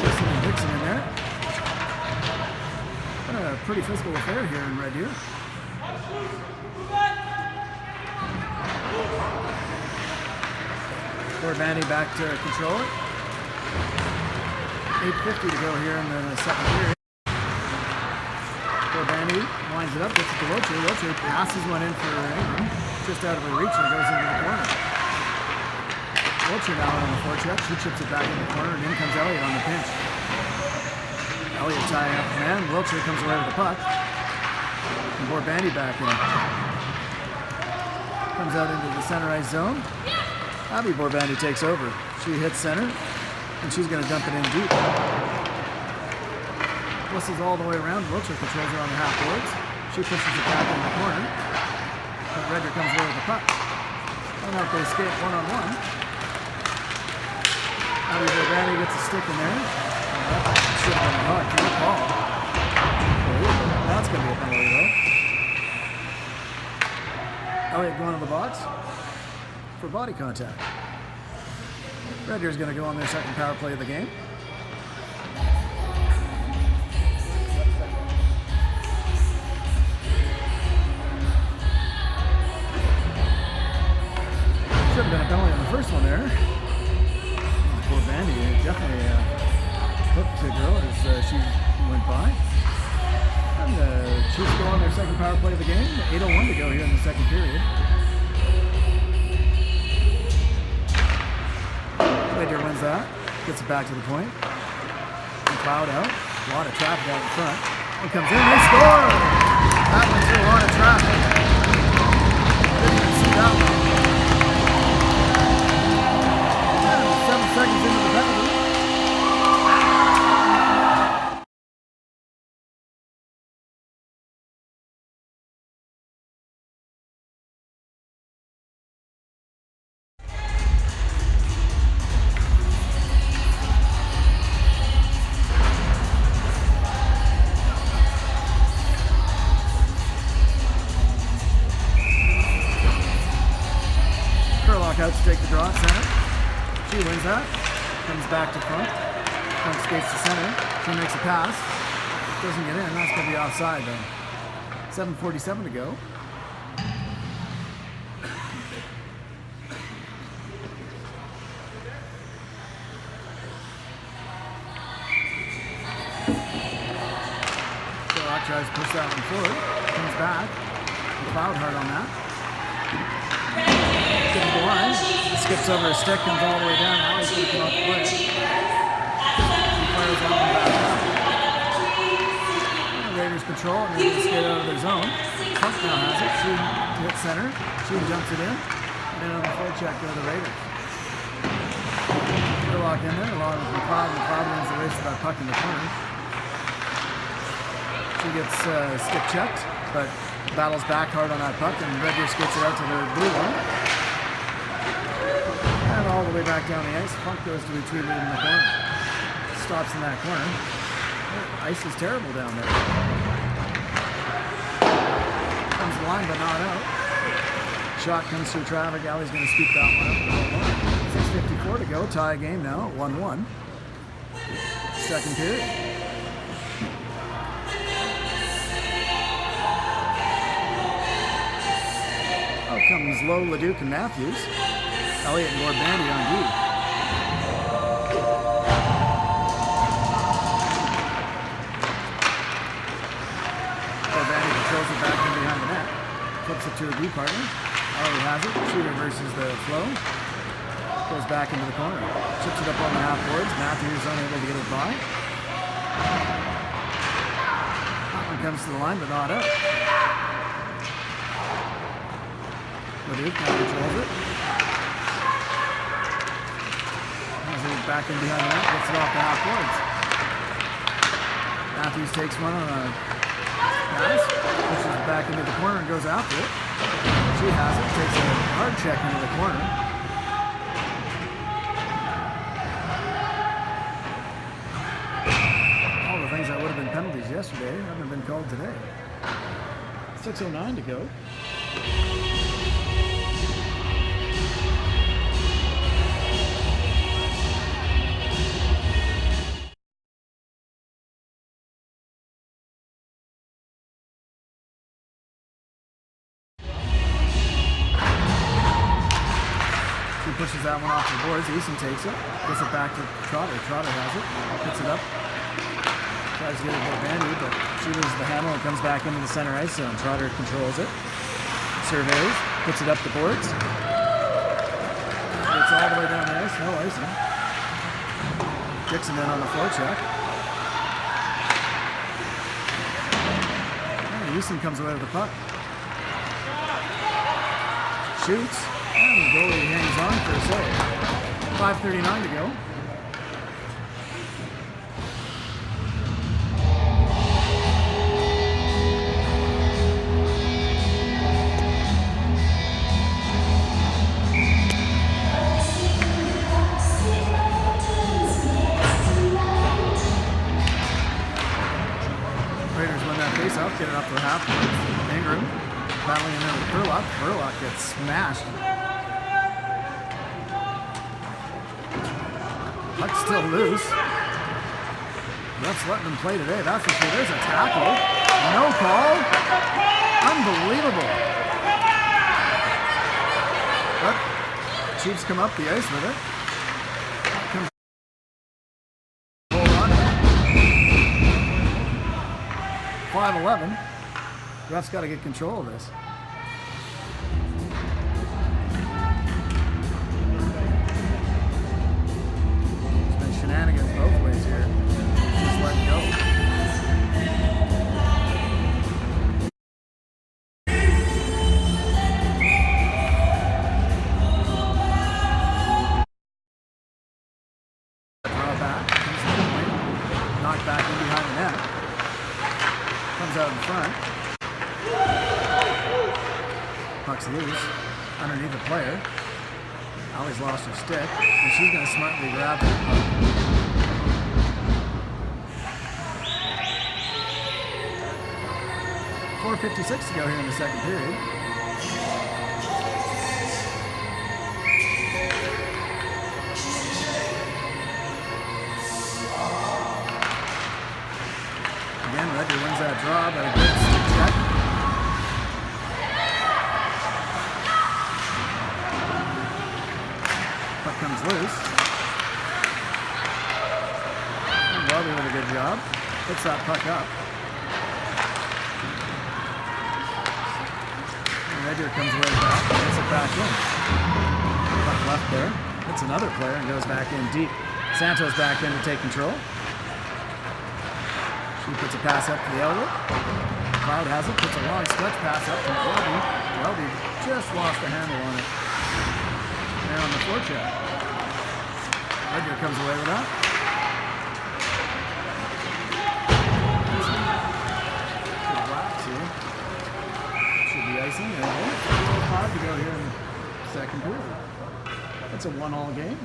Easton and Dixon in there. A pretty physical affair here in Red Deer. Bandy back to control it. 8:50 to go here in the second period. Bandy winds it up, gets it to Wiltshire. Wiltshire passes one in for Ingram, just out of her reach, and it goes into the corner. Wiltshire now on the forecheck. She chips it back in the corner, and in comes Elliott on the pinch. Elliott tying up the man. Wiltshire comes away with the puck. And Bandy back in. Comes out into the center ice zone. Abby Bandy takes over. She hits center, and she's going to dump it in deep. Whistles all the way around. Wiltshire controls her on the half boards. She pushes it back in the corner. But Redder comes away with the puck. And out they skate one-on-one. Abby Bandy gets a stick in there. That should have been a hard. Good call. That's going to be a penalty, though. Elliott going to the box for body contact. Redder's going to go on their second power play of the game. Should have been a penalty on the first one there. Poor Bandy definitely hooked the girl as she went by. And the Chiefs go on their second power play of the game. 8:01 to go here in the second period. Slater wins that. Gets it back to the point. McLeod out. A lot of traffic out in front. It comes in. They score! That went through a lot of traffic. Didn't even see that one. 7 seconds into the penalty. Kerlock out to take the draw at center. She wins that. Comes back to front. Front skates to center. She makes a pass. Doesn't get in. That's going to be offside though. 7:47 to go. Kerlock tries to push that one forward. Comes back. McLeod hard on that. Gets the line. Skips over a stick, comes all the way down. Now he's going to come up the play. She fires that one back up. The Raiders control and they're going to skate out of their zone. Puck now has it. She hits center. She jumps it in. And then on the forecheck go to the Raiders. Kerlock in there along with McLeod. McLeod wins the race to that puck in the corner. She gets stick checked, but battles back hard on that puck, and Redder skates it out to the blue one. And all the way back down the ice. Funk goes to retrieve it in the corner. Stops in that corner. Ice is terrible down there. Comes the line, but not out. Shot comes through traffic. Allie's going to scoop that one up. 6:54 to go. Tie game now. 1-1. Second period. Out comes Lowe, Leduc, and Matthews. Elliott and Bandy on D. Bandy controls it back in behind the net. Flips it to her D partner. Elliott has it. She reverses the flow. Goes back into the corner. Chips it up on the half boards. Matthews unable to get it by. That one comes to the line, but not up. Leduc now controls it. Back in behind the net, gets it off the half boards. Matthews takes one on a pass, pushes it back into the corner and goes after it. She has it, takes a hard check into the corner. All the things that would have been penalties yesterday haven't been called today. 6:09 to go. pushes that one off the boards. Easton takes it, gets it back to Trotter. Trotter has it, puts it up. Tries to get it to Bandy, but she loses the handle and comes back into the center ice zone. Trotter controls it, surveys, puts it up the boards. Gets all the way down the ice, no icing. Dixon in on the forecheck. And Houston comes away with the puck. Shoots, and the goalie hangs on for a save. 5:39 to go. Get it up to the half. Ingram battling in there with Burlock. Burlock gets smashed. Puck's still loose. Ref's letting them play today, that's for sure. There's a tackle. No call. Unbelievable. But Chiefs come up the ice with it. 5-11. Ref's got to get control of this. There's been shenanigans both ways here. Just let it go. Draw back. Comes to the point. Knocked back in behind the net. Comes out in front. Puck's loose underneath the player. Allie's lost her stick, and she's going to smartly grab it. 4:56 to go here in the second period. Again, Reddy wins that draw, but a good stick check. Puck comes loose. And Welby with a good job. Puts that puck up. And Reddy comes away back and gets it back in. Puck left there. Hits another player and goes back in deep. Santos back in to take control. He puts a pass up to the elbow. Cloud has it, puts a long stretch pass up from Welby. Welby just lost the handle on it. And on the forecheck. Edgar comes away with that. Good blacks here. Should be icing. And 4:05 to go here in the second period. That's a 1-all game.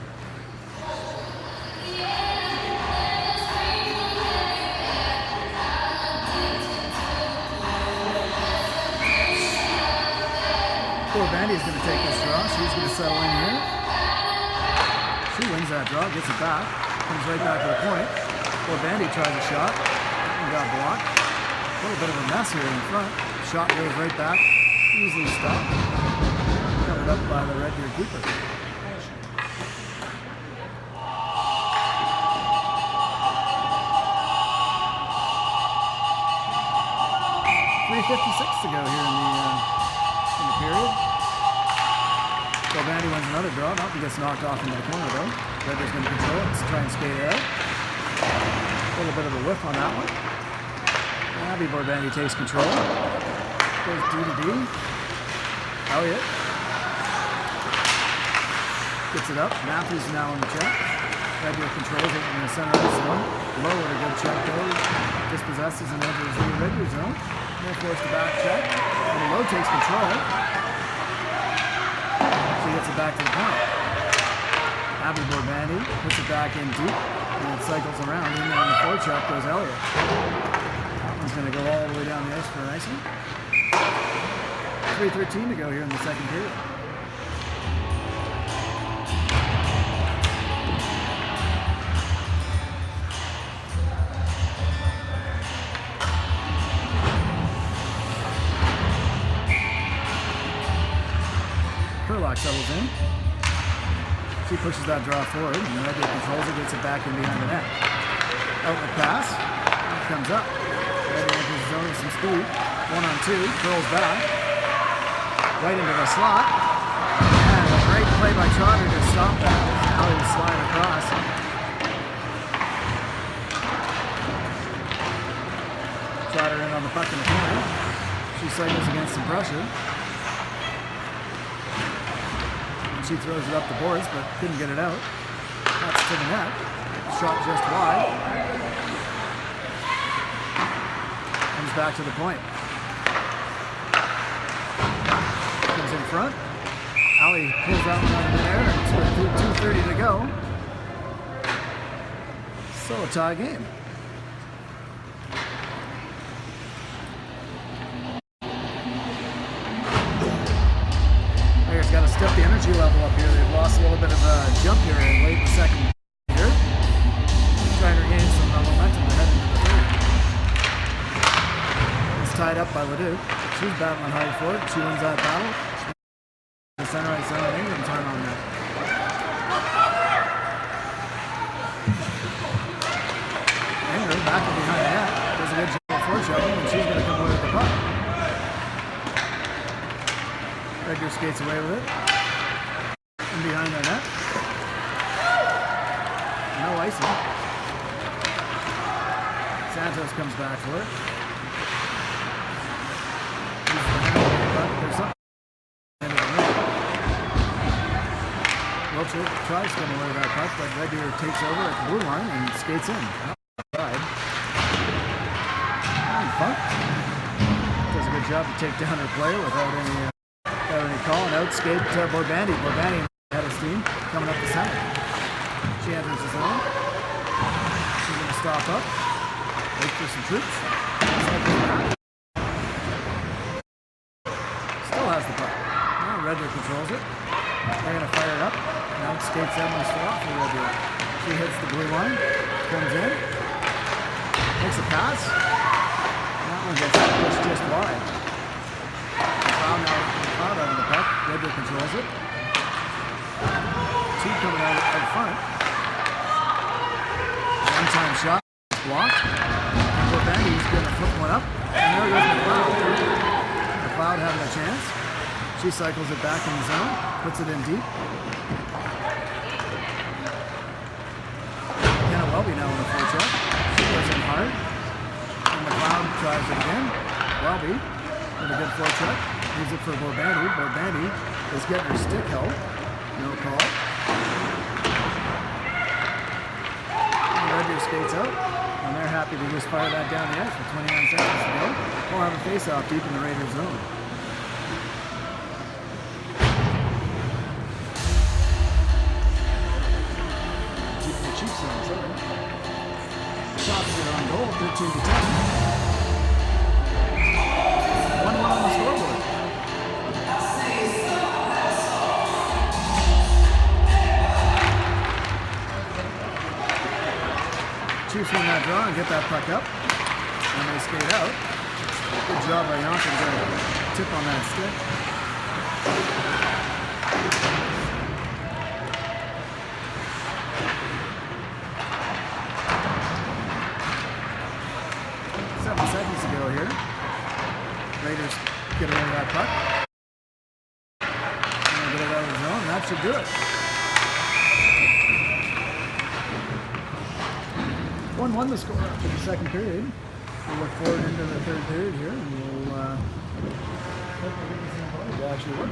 Poor Bandy's going to take this draw. She's going to settle in here. She wins that draw, gets it back, comes right back to the point. Poor Bandy tries a shot and got blocked. A little bit of a mess here in front. Shot goes right back, easily stopped. Covered up by the Red Deer keeper. 3:56 to go here in the period. So Bandy wins another draw. Mountain gets knocked off into the corner though. Redder's going to control it. Let's try and skate it out. A little bit of a whiff on that one. Abby Bandy takes control. Goes D to D. Elliott gets it up. Matthews now on the check. Redder controls it in the center of the zone. Low with a good check though. Dispossesses and enters the Redder zone. No force to back check. And Low takes control. She gets it back to the point. Abby Bandy puts it back in deep. And it cycles around. In there on the forecheck goes Elliott. That one's going to go all the way down the ice for an icing. 3:13 to go here in the second period. Settles in. She pushes that draw forward, and Red Deer controls it, gets it back in behind the net. Outlet pass, comes up. Red Deer enters the zone with some speed. 1-on-2, curls back. Right into the slot. And a great play by Trotter to stop that. Now he slide across. Trotter in on the puck in the corner. She cycles against some pressure. She throws it up the boards, but couldn't get it out. That's to the net. Shot just wide. Comes back to the point. Comes in front. Allie pulls that one out of midair, and it's with 2:30 to go. Still a tie game. Got to step the energy level up here. They've lost a little bit of a jump here late in the second here. Trying to regain some momentum to head into the third. It's tied up by Leduc. She's battling hard for it. She wins that battle. The center right zone, Ingram turn on that. Ingram back in behind the net. Does a good job of foreshoveling, and she's going to come away with the puck. Red Deer skates away with it. In behind their net. No icing. Santos comes back for it. There's something at the end of the ring. Wiltshire tries to come away with that puck, but Red Deer takes over at the blue line and skates in. Outside. And Funk does a good job to take down her player without any call, and outskate Borbandi. Borbandi had his team coming up the center. She enters the zone. She's going to stop up, wait for some troops. Still has the puck. Now Red Deer controls it. They're going to fire it up. And outskates Emily Straw for Red Deer. She hits the blue line, comes in, makes a pass. And that one gets pushed just wide. Out of the puck. Red Deer controls it. Two coming out front. One-time shot. Blocked. And Bobandi's going to flip one up. And there goes McLeod. McLeod having a chance. She cycles it back in the zone. Puts it in deep. Kenna Welby now on the forecheck. She goes in hard. And McLeod tries it again. Welby with a good forecheck. Moves it for Borbandi. Borbandi is getting her stick held. No call. And Red Deer skates out. And they're happy to just fire that down the ice with 29 seconds to go. We'll have a face-off deep in the Raiders zone. Deep in the Chiefs zone, sorry. Shots are on goal, 13-10. 1-1 on the scoreboard. Chiefs win that draw and get that puck up. And they skate out. Good job by Yonkin to tip on that stick. Seconds to go here. Raiders get away with that puck. And get it out of the zone. That should do it. 1-1 the score after the second period. We'll look forward into the third period here, and we'll hopefully get this to actually work.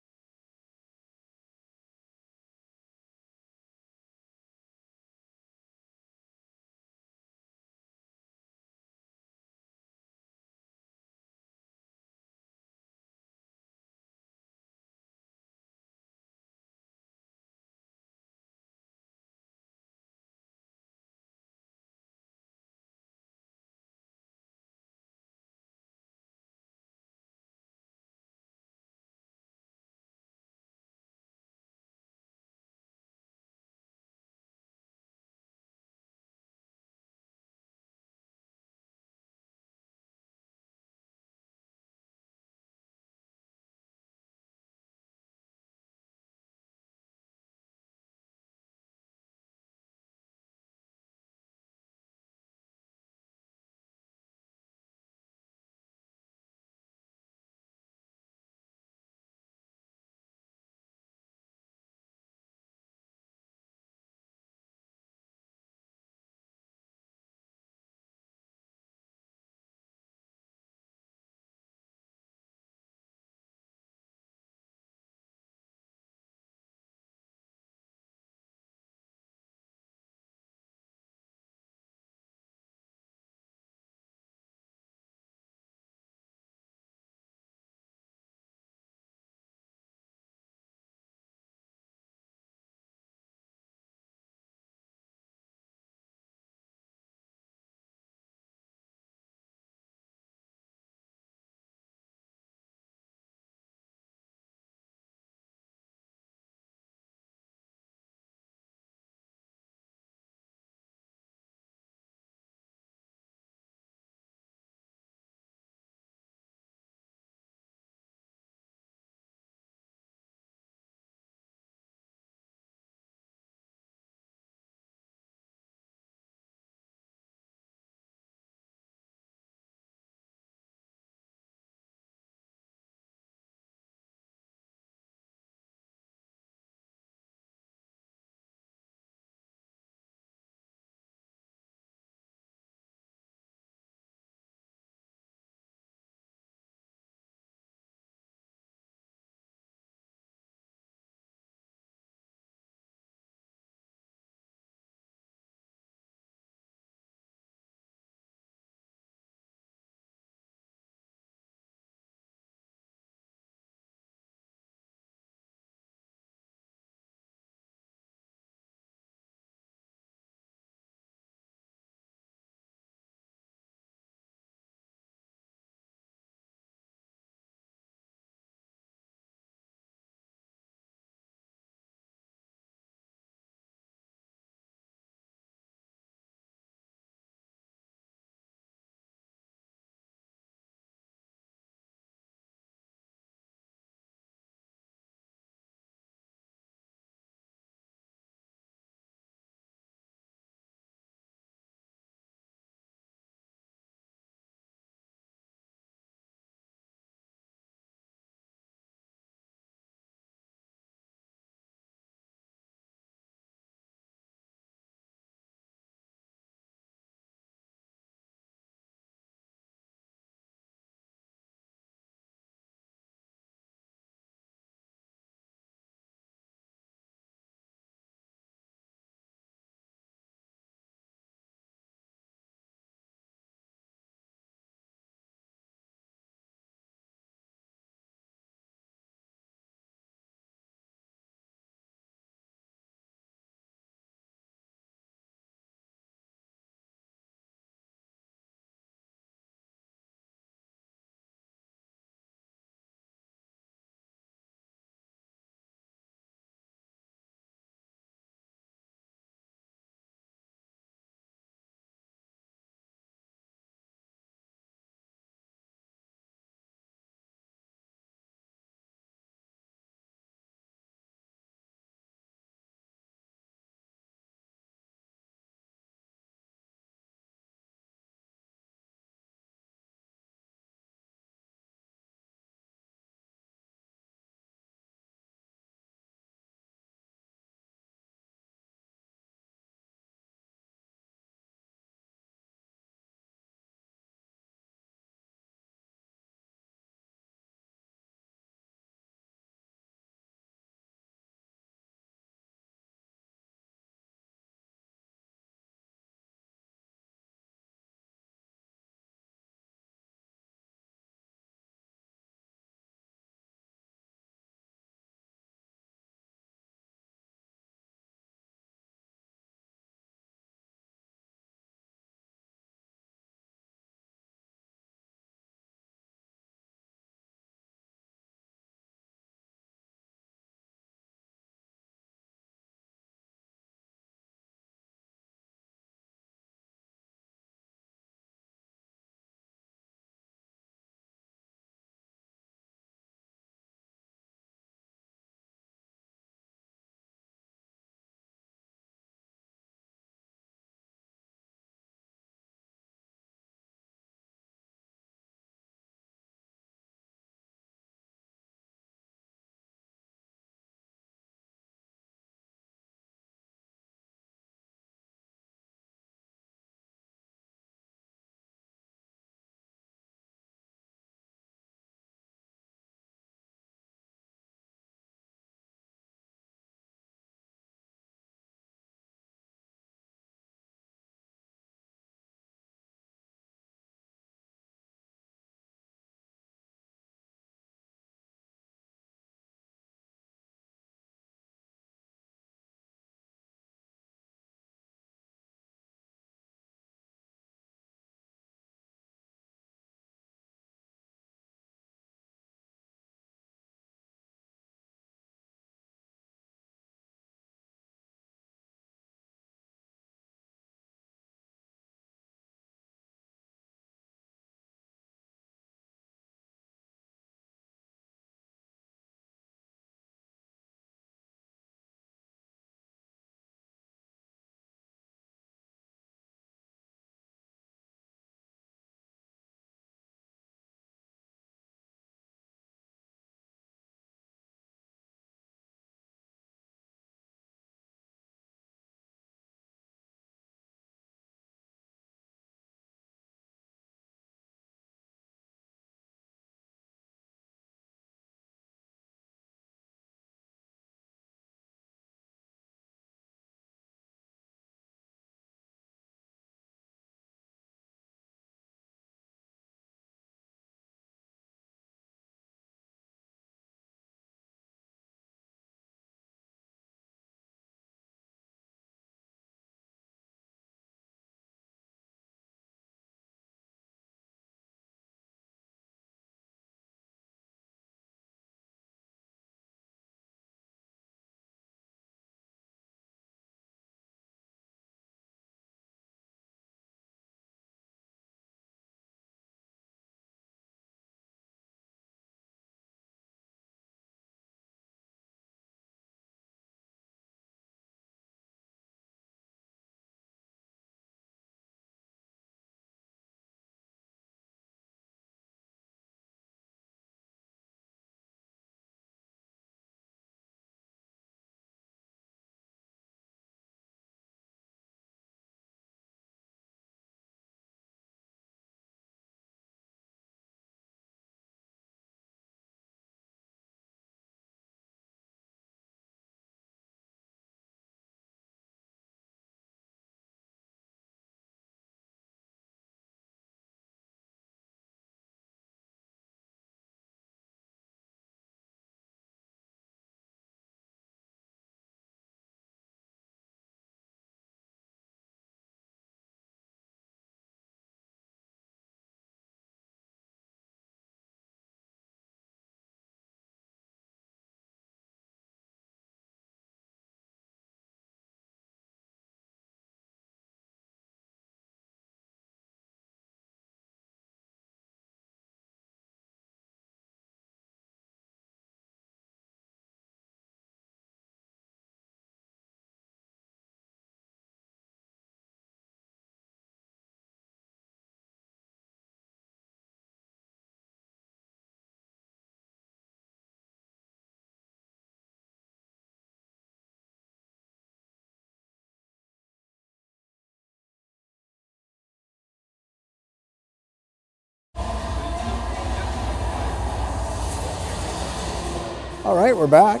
All right, we're back.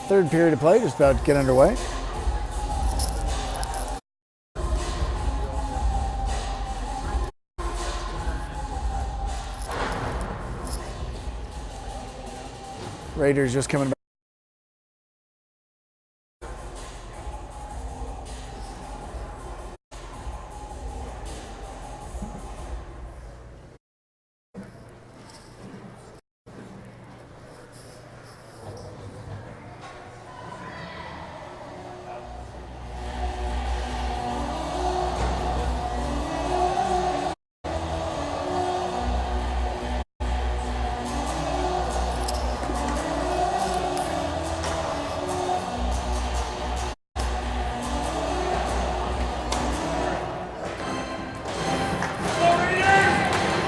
Third period of play, just about to get underway. Raiders just coming back.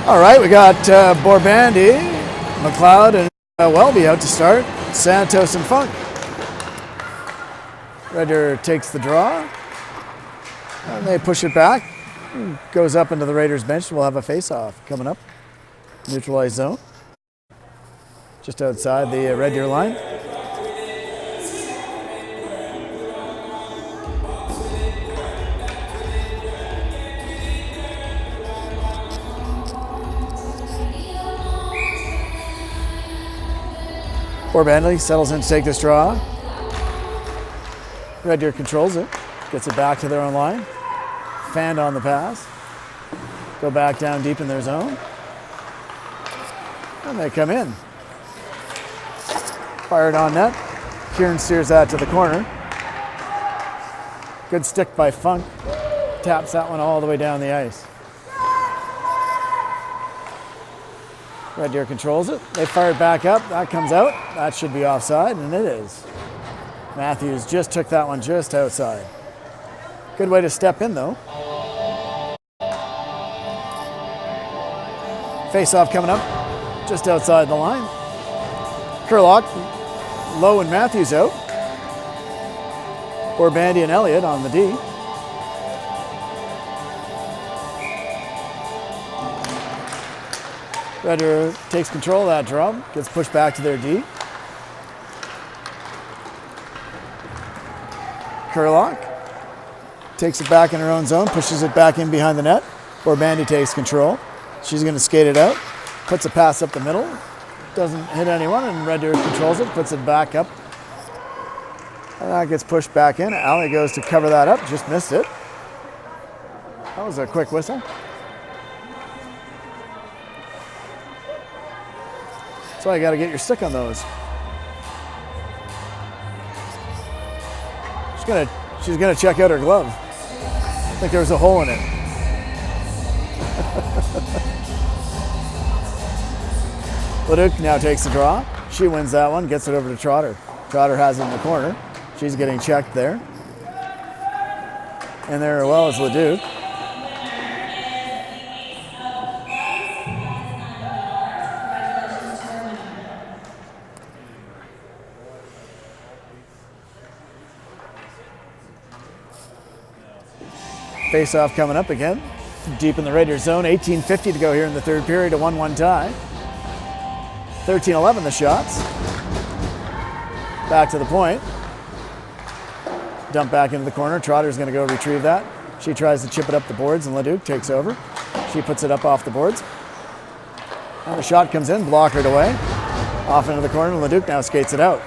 All right, we got Borbandi, McLeod, and Welby out to start. Santos and Funk. Redder takes the draw, and they push it back. Goes up into the Raiders bench. We'll have a face-off coming up. Neutralized zone. Just outside the Red Deer line. Borbandi settles in to take this draw. Red Deer controls it, gets it back to their own line. Fanned on the pass. Go back down deep in their zone. And they come in. Fired on net. Kieran steers that to the corner. Good stick by Funk. Taps that one all the way down the ice. Red Deer controls it. They fire it back up. That comes out. That should be offside, and it is. Matthews just took that one just outside. Good way to step in, though. Face-off coming up just outside the line. Kurlock, Lowe and Matthews out. Borbandi and Elliott on the D. Redder takes control of that drum, gets pushed back to their D. Kurlock takes it back in her own zone, pushes it back in behind the net. Borbandi takes control. She's going to skate it out, puts a pass up the middle, doesn't hit anyone, and Redder controls it, puts it back up. And that gets pushed back in. Allie goes to cover that up, just missed it. That was a quick whistle. That's why you got to get your stick on those. She's gonna check out her glove. I think there was a hole in it. Leduc now takes the draw. She wins that one, gets it over to Trotter. Trotter has it in the corner. She's getting checked there. And there as well as Leduc. Face-off coming up again. Deep in the Raiders zone. 18:50 to go here in the third period. A 1-1 tie. 13-11 the shots. Back to the point. Dump back into the corner. Trotter's going to go retrieve that. She tries to chip it up the boards, and Leduc takes over. She puts it up off the boards. And the shot comes in, blockered away. Off into the corner, and Leduc now skates it out.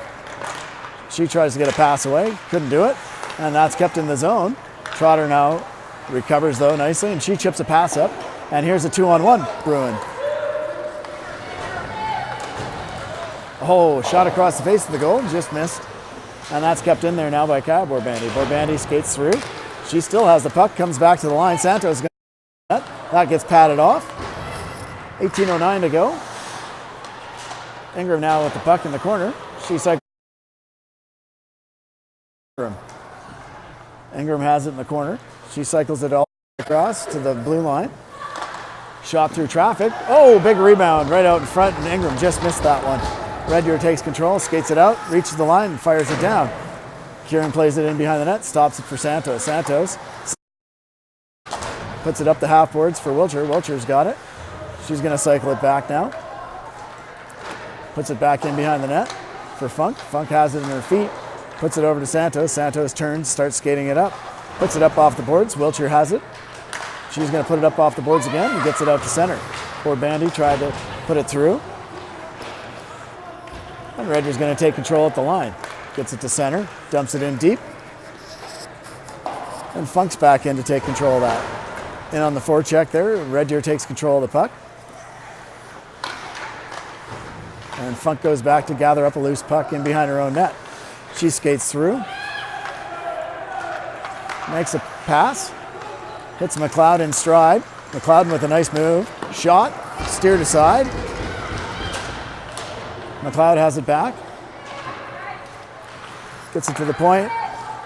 She tries to get a pass away. Couldn't do it. And that's kept in the zone. Trotter now recovers though nicely, and she chips a pass up. And here's a 2-on-1 Bruin. Oh, shot across the face of the goal, just missed. And that's kept in there now by Kyle Borbandi. Borbandi skates through. She still has the puck, comes back to the line. Santos going to that gets patted off. 18:09 to go. Ingram now with the puck in the corner. She cycles. Ingram has it in the corner. She cycles it all across to the blue line. Shot through traffic. Oh, big rebound right out in front, and Ingram just missed that one. Red Deer takes control, skates it out, reaches the line, and fires it down. Kieran plays it in behind the net, stops it for Santos. Santos puts it up the half boards for Wilcher. Wilcher's got it. She's going to cycle it back now. Puts it back in behind the net for Funk. Funk has it in her feet, puts it over to Santos. Santos turns, starts skating it up, puts it up off the boards. Wiltshire has it. She's going to put it up off the boards again and gets it out to center. Poor Bandy tried to put it through. And Redger's going to take control at the line. Gets it to center, dumps it in deep. And Funk's back in to take control of that. In on the forecheck there, Redger takes control of the puck. And Funk goes back to gather up a loose puck in behind her own net. She skates through. Makes a pass. Hits McLeod in stride. McLeod with a nice move. Shot, steered aside. McLeod has it back. Gets it to the point.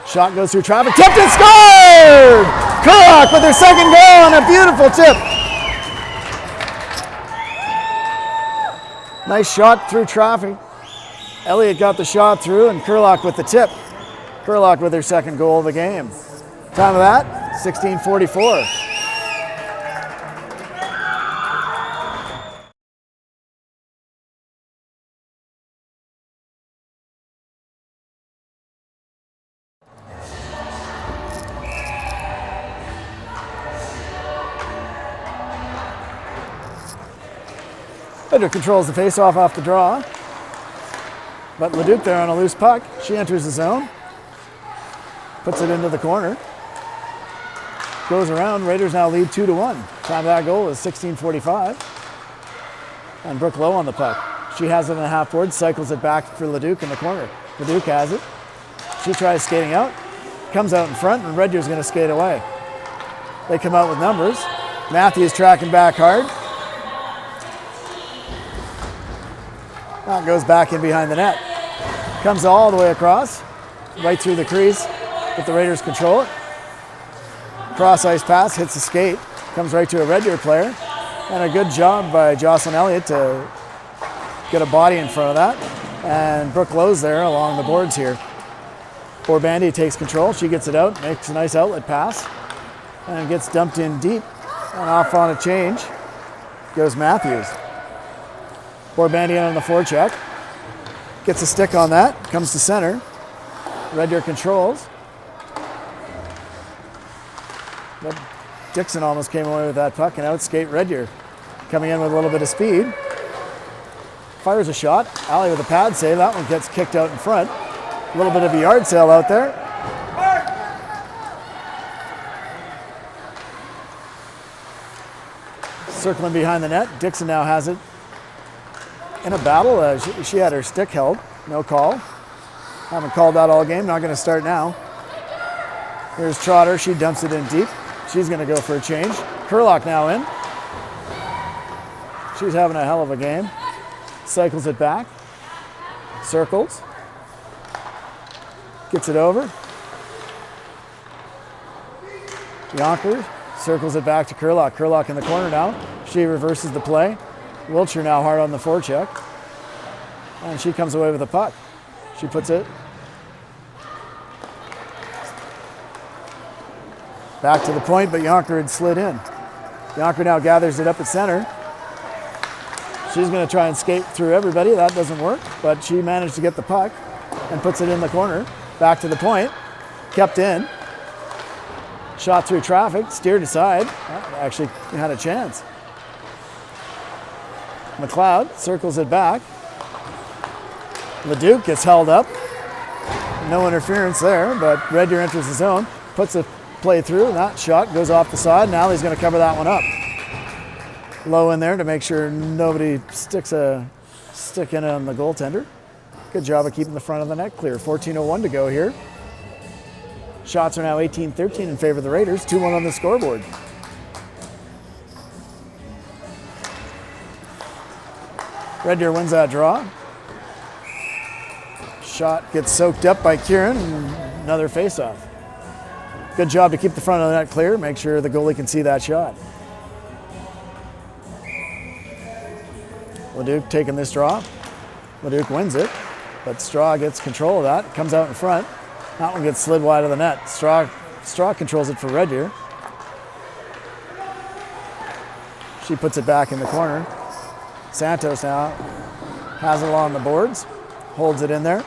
Shot goes through traffic. Tipped and scored! Kurlock with her second goal on a beautiful tip. Nice shot through traffic. Elliott got the shot through and Kurlock with the tip. Kurlock with her second goal of the game. Time of that, 16:44. Redger controls the faceoff off the draw. But Leduc there on a loose puck. She enters the zone. Puts it into the corner. Goes around. Raiders now lead 2-1. Time of that goal is 16:45. And Brooke Lowe on the puck. She has it in the half board. Cycles it back for Leduc in the corner. Leduc has it. She tries skating out. Comes out in front and Redger's going to skate away. They come out with numbers. Matthews tracking back hard. That goes back in behind the net. Comes all the way across, right through the crease, but the Raiders control it. Cross ice pass, hits the skate, comes right to a Red Deer player. And a good job by Jocelyn Elliott to get a body in front of that. And Brooke Lowe's there along the boards here. Poor Bandy takes control, she gets it out, makes a nice outlet pass, and gets dumped in deep. And off on a change goes Matthews. Poor Bandy on the forecheck. Gets a stick on that, comes to center. Red Deer controls. But Dixon almost came away with that puck and outskate Red Deer. Coming in with a little bit of speed. Fires a shot. Alley with a pad save. That one gets kicked out in front. A little bit of a yard sale out there. Circling behind the net. Dixon now has it. In a battle, she had her stick held, no call. Haven't called that all game, not going to start now. Here's Trotter, she dumps it in deep. She's going to go for a change. Kurlock now in. She's having a hell of a game. Cycles it back. Circles. Gets it over. Yonker circles it back to Kurlock. Kurlock in the corner now. She reverses the play. Wiltshire now hard on the forecheck. And she comes away with the puck. She puts it back to the point, but Yonker had slid in. Yonker now gathers it up at center. She's going to try and skate through everybody. That doesn't work, but she managed to get the puck and puts it in the corner. Back to the point. Kept in. Shot through traffic, steered aside. Actually had a chance. McLeod circles it back. Leduc gets held up. No interference there, but Red Deer enters the zone, puts a play through, and that shot goes off the side. Now he's going to cover that one up. Low in there to make sure nobody sticks a stick in on the goaltender. Good job of keeping the front of the net clear. 14:01 to go here. Shots are now 18-13 in favor of the Raiders. 2-1 on the scoreboard. Red Deer wins that draw. Shot gets soaked up by Kieran, and another face-off. Good job to keep the front of the net clear, make sure the goalie can see that shot. Leduc taking this draw. Leduc wins it, but Straw gets control of that, comes out in front. That one gets slid wide of the net. Straw controls it for Red Deer. She puts it back in the corner. Santos now has it along the boards. holds it in there.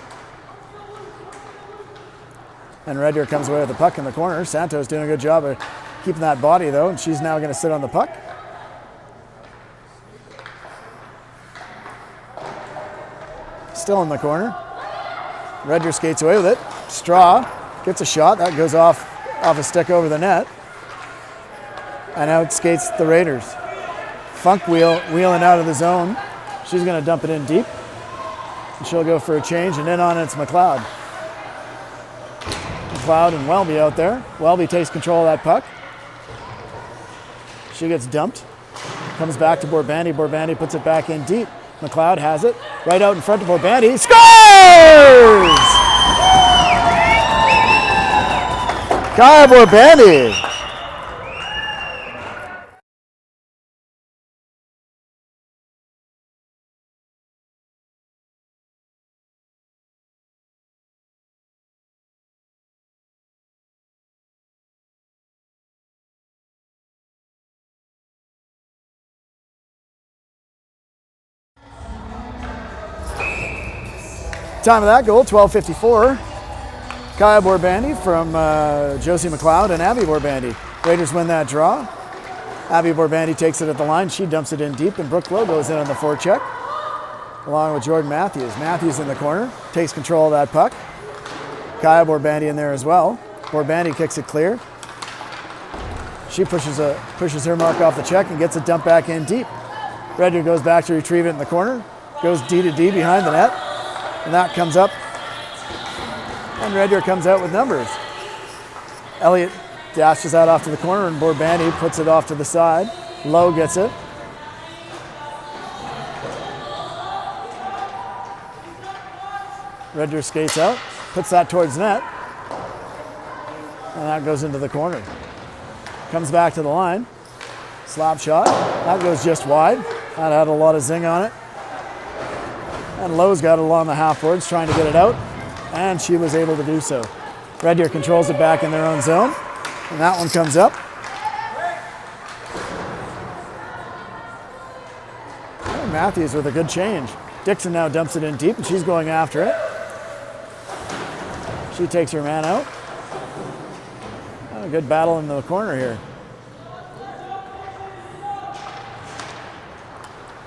And Red Deer comes away with the puck in the corner. Santos doing a good job of keeping that body though, and she's now going to sit on the puck. Still in the corner. Red Deer skates away with it. Straw gets a shot. That goes off a stick over the net. And out skates the Raiders. Funk wheeling out of the zone. She's going to dump it in deep. And she'll go for a change, and in on it's McLeod. McLeod and Welby out there. Welby takes control of that puck. She gets dumped. Comes back to Borbandi. Borbandi puts it back in deep. McLeod has it. Right out in front of Borbandi. Scores! Kaya Borbandi. Time of that goal, 12:54. Kaya Borbandi from Josie McLeod and Abby Borbandi. Raiders win that draw. Abby Borbandi takes it at the line. She dumps it in deep, and Brooke Lowe goes in on the forecheck, along with Jordan Matthews. Matthews in the corner, takes control of that puck. Kaya Borbandi in there as well. Borbandi kicks it clear. She pushes her mark off the check and gets it dumped back in deep. Red Deer goes back to retrieve it in the corner. Goes D to D behind the net. And that comes up, and Red Deer comes out with numbers. Elliott dashes out off to the corner, and Borbandi puts it off to the side. Lowe gets it. Red Deer skates out, puts that towards net, and that goes into the corner. Comes back to the line, slap shot. That goes just wide. That had a lot of zing on it. And Lowe's got it along the half boards trying to get it out, and she was able to do so. Red Deer controls it back in their own zone, and that one comes up. And Matthews with a good change. Dixon now dumps it in deep, and she's going after it. She takes her man out. A good battle in the corner here.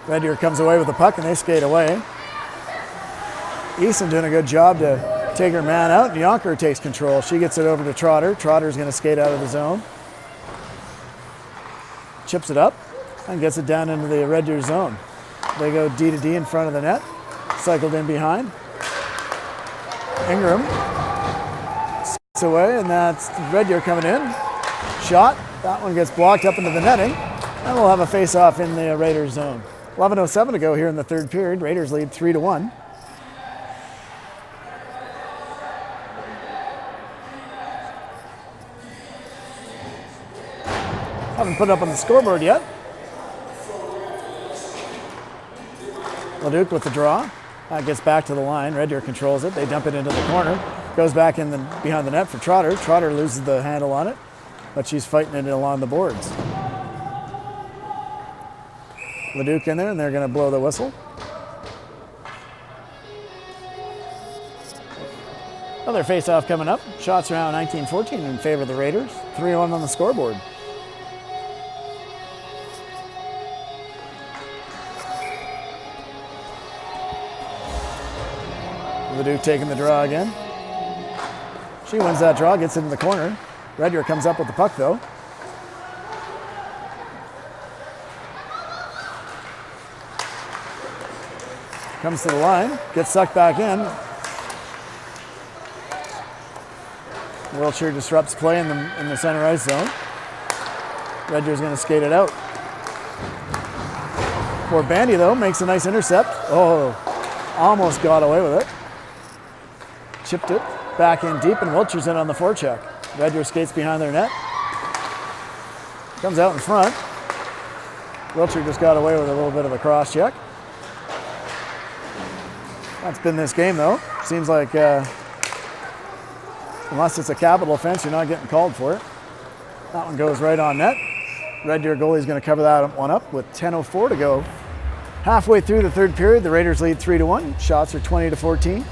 Red Deer comes away with the puck, and they skate away. Easton doing a good job to take her man out, and Yonker takes control. She gets it over to Trotter. Trotter's going to skate out of the zone. Chips it up and gets it down into the Red Deer zone. They go D to D in front of the net. Cycled in behind. Ingram skates away, and that's Red Deer coming in. Shot. That one gets blocked up into the netting, and we'll have a face-off in the Raiders zone. 11:07 to go here in the third period. Raiders lead 3-1. Haven't put it up on the scoreboard yet. Leduc with the draw. That gets back to the line. Red Deer controls it. They dump it into the corner. Goes back in behind the net for Trotter. Trotter loses the handle on it, but she's fighting it along the boards. Leduc in there, and they're going to blow the whistle. Another face-off coming up. Shots around 19-14 in favor of the Raiders. 3-1 on the scoreboard. Leduc taking the draw again. She wins that draw, gets it in the corner. Red Deer comes up with the puck though. Comes to the line, gets sucked back in. Wiltshire disrupts play in the center ice zone. Red Deer's going to skate it out. Borbandi though makes a nice intercept. Oh, almost got away with it. Chipped it back in deep, and Wiltshire's in on the forecheck. Red Deer skates behind their net. Comes out in front. Wiltshire just got away with a little bit of a cross check. That's been this game though. Seems like unless it's a capital offense, you're not getting called for it. That one goes right on net. Red Deer goalie's going to cover that one up with 10:04 to go Halfway through the third period, the Raiders lead 3-1. Shots are 20-14.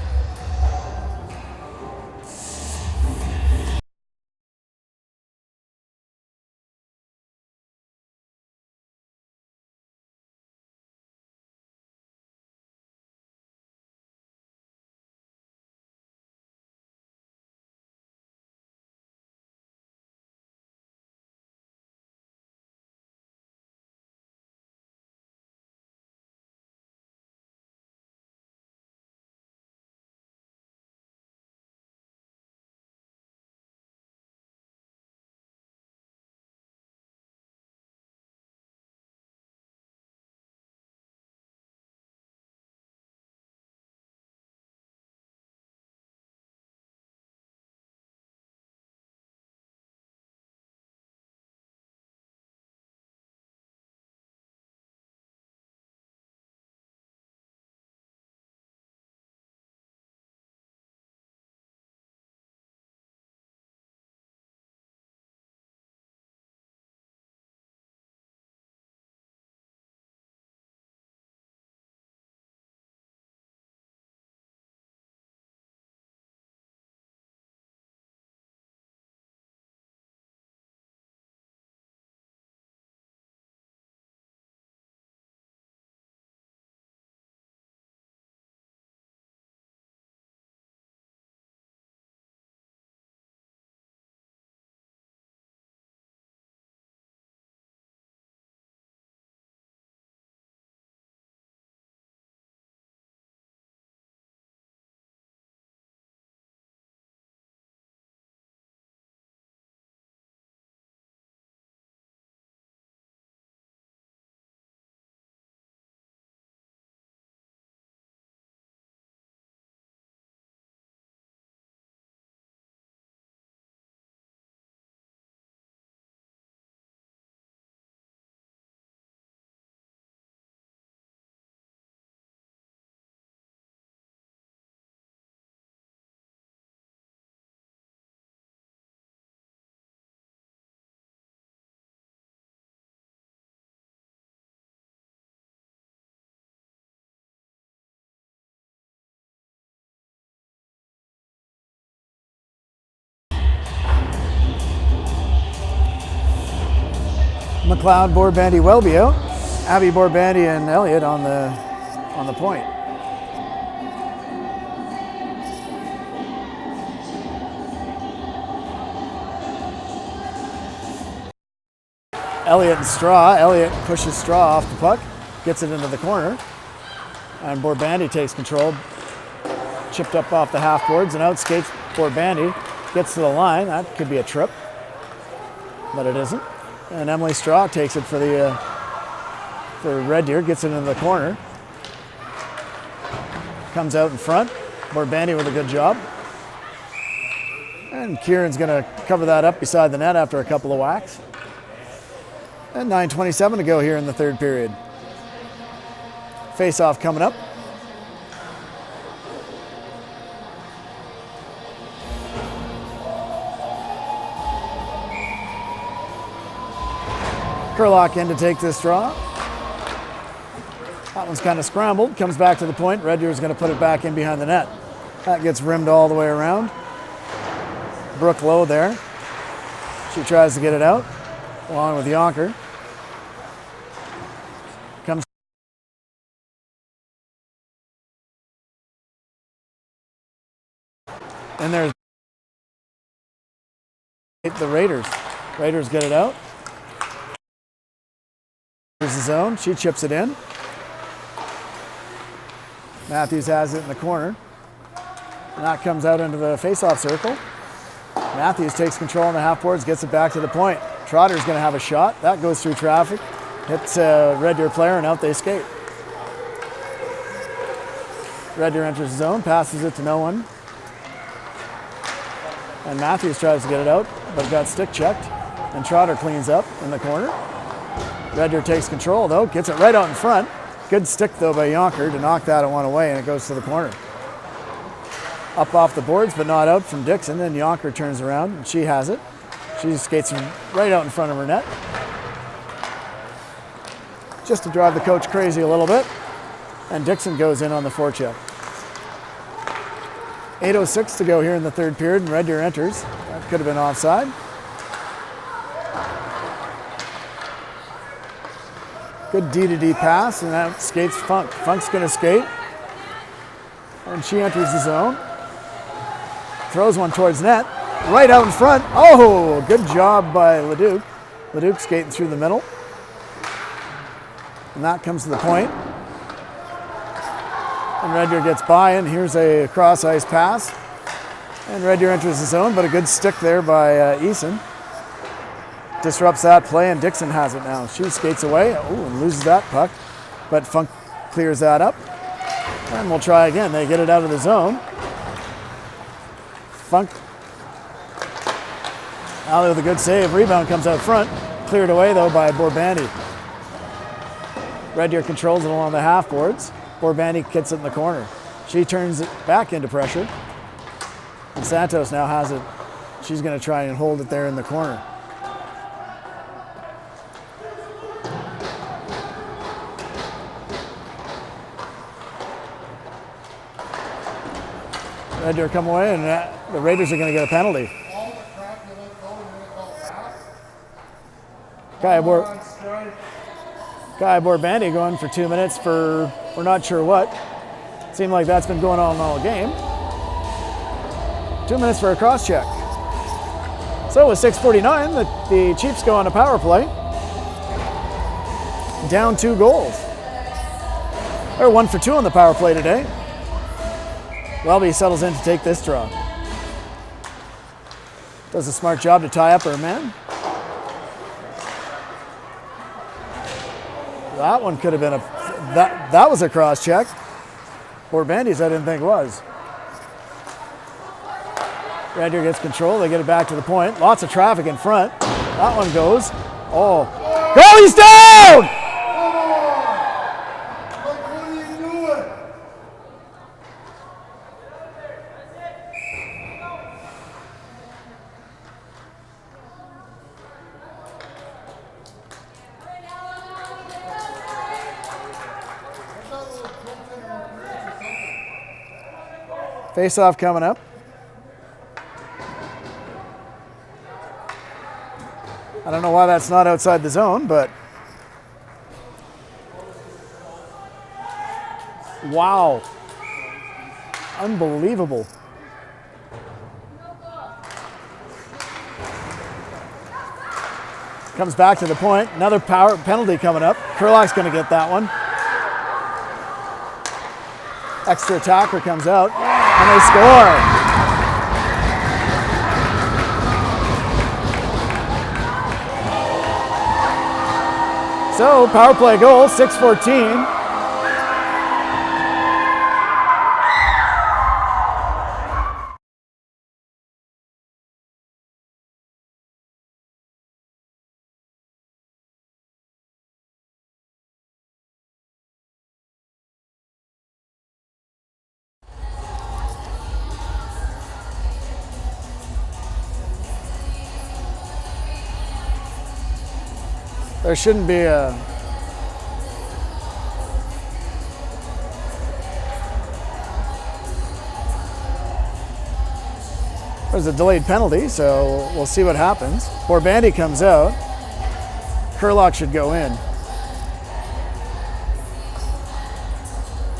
McLeod, Borbandy, Welby out. Abby, Borbandy, and Elliott on the point. Elliott and Straw. Elliott pushes Straw off the puck, gets it into the corner, and Borbandy takes control. Chipped up off the half boards and out skates Borbandy. Gets to the line. That could be a trip, but it isn't. And Emily Straw takes it for Red Deer, gets it into the corner. Comes out in front. Borbandy with a good job. And Kieran's gonna cover that up beside the net after a couple of whacks. And 9:27 to go here in the third period. Face-off coming up. Kurlock in to take this draw. That one's kind of scrambled, comes back to the point. Red Deer's going to put it back in behind the net. That gets rimmed all the way around. Brooke Lowe there. She tries to get it out, along with Yonker. Comes. And there's the Raiders. Raiders get it out. Here's the zone. She chips it in. Matthews has it in the corner. And that comes out into the face-off circle. Matthews takes control on the half boards, gets it back to the point. Trotter's going to have a shot. That goes through traffic. Hits a Red Deer player, and out they skate. Red Deer enters the zone, passes it to no one. And Matthews tries to get it out, but got stick checked. And Trotter cleans up in the corner. Red Deer takes control, though, gets it right out in front. Good stick, though, by Yonker to knock that one away, and it goes to the corner. Up off the boards, but not out from Dixon. Then Yonker turns around, and she has it. She skates right out in front of her net. just to drive the coach crazy a little bit. And Dixon goes in on the forecheck. 8:06 to go here in the third period, and Red Deer enters. That could have been offside. Good D-to-D pass, and that skates Funk. Funk's going to skate. And she enters the zone. Throws one towards net. Right out in front. Oh, good job by Leduc. Leduc skating through the middle. And that comes to the point. And Red Deer gets by, and here's a cross-ice pass. And Red Deer enters the zone, but a good stick there by Eason. Disrupts that play, and Dixon has it now. She skates away, and loses that puck, but Funk clears that up. And we'll try again. They get it out of the zone. Funk, out with a good save. Rebound comes out front. Cleared away, though, by Borbandi. Red Deer controls it along the half boards. Borbandi gets it in the corner. She turns it back into pressure. And Santos now has it. She's going to try and hold it there in the corner. Red Deer come away, and the Raiders are going to get a penalty. Kai Borbandi going for 2 minutes for we're not sure what. Seemed like that's been going on all game. 2 minutes for a cross check. So with 6:49, the Chiefs go on a power play. Down 2 goals. They're 1 for 2 on the power play today. Welby settles in to take this draw. Does a smart job to tie up her man. That one could have been that was a cross check. Borbandi's I didn't think was. Red Deer gets control, they get it back to the point. Lots of traffic in front. That one goes. Oh. Goalie's down! Face-off coming up. I don't know why that's not outside the zone, but wow. Unbelievable. Comes back to the point. Another power penalty coming up. Kurlock's going to get that one. Extra attacker comes out, and they score. So, power play goal, 6:14. There shouldn't be a there's a delayed penalty, so we'll see what happens. Borbandi comes out. Kurlock should go in.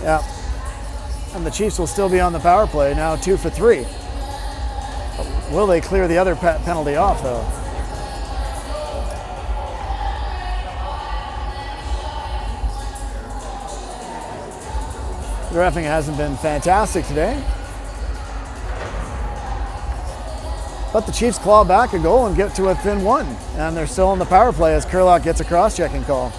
Yeah. And the Chiefs will still be on the power play, now 2 for 3. Will they clear the other penalty off, though? The reffing hasn't been fantastic today. But the Chiefs claw back a goal and get to within 1. And they're still on the power play as Kurlock gets a cross-checking call.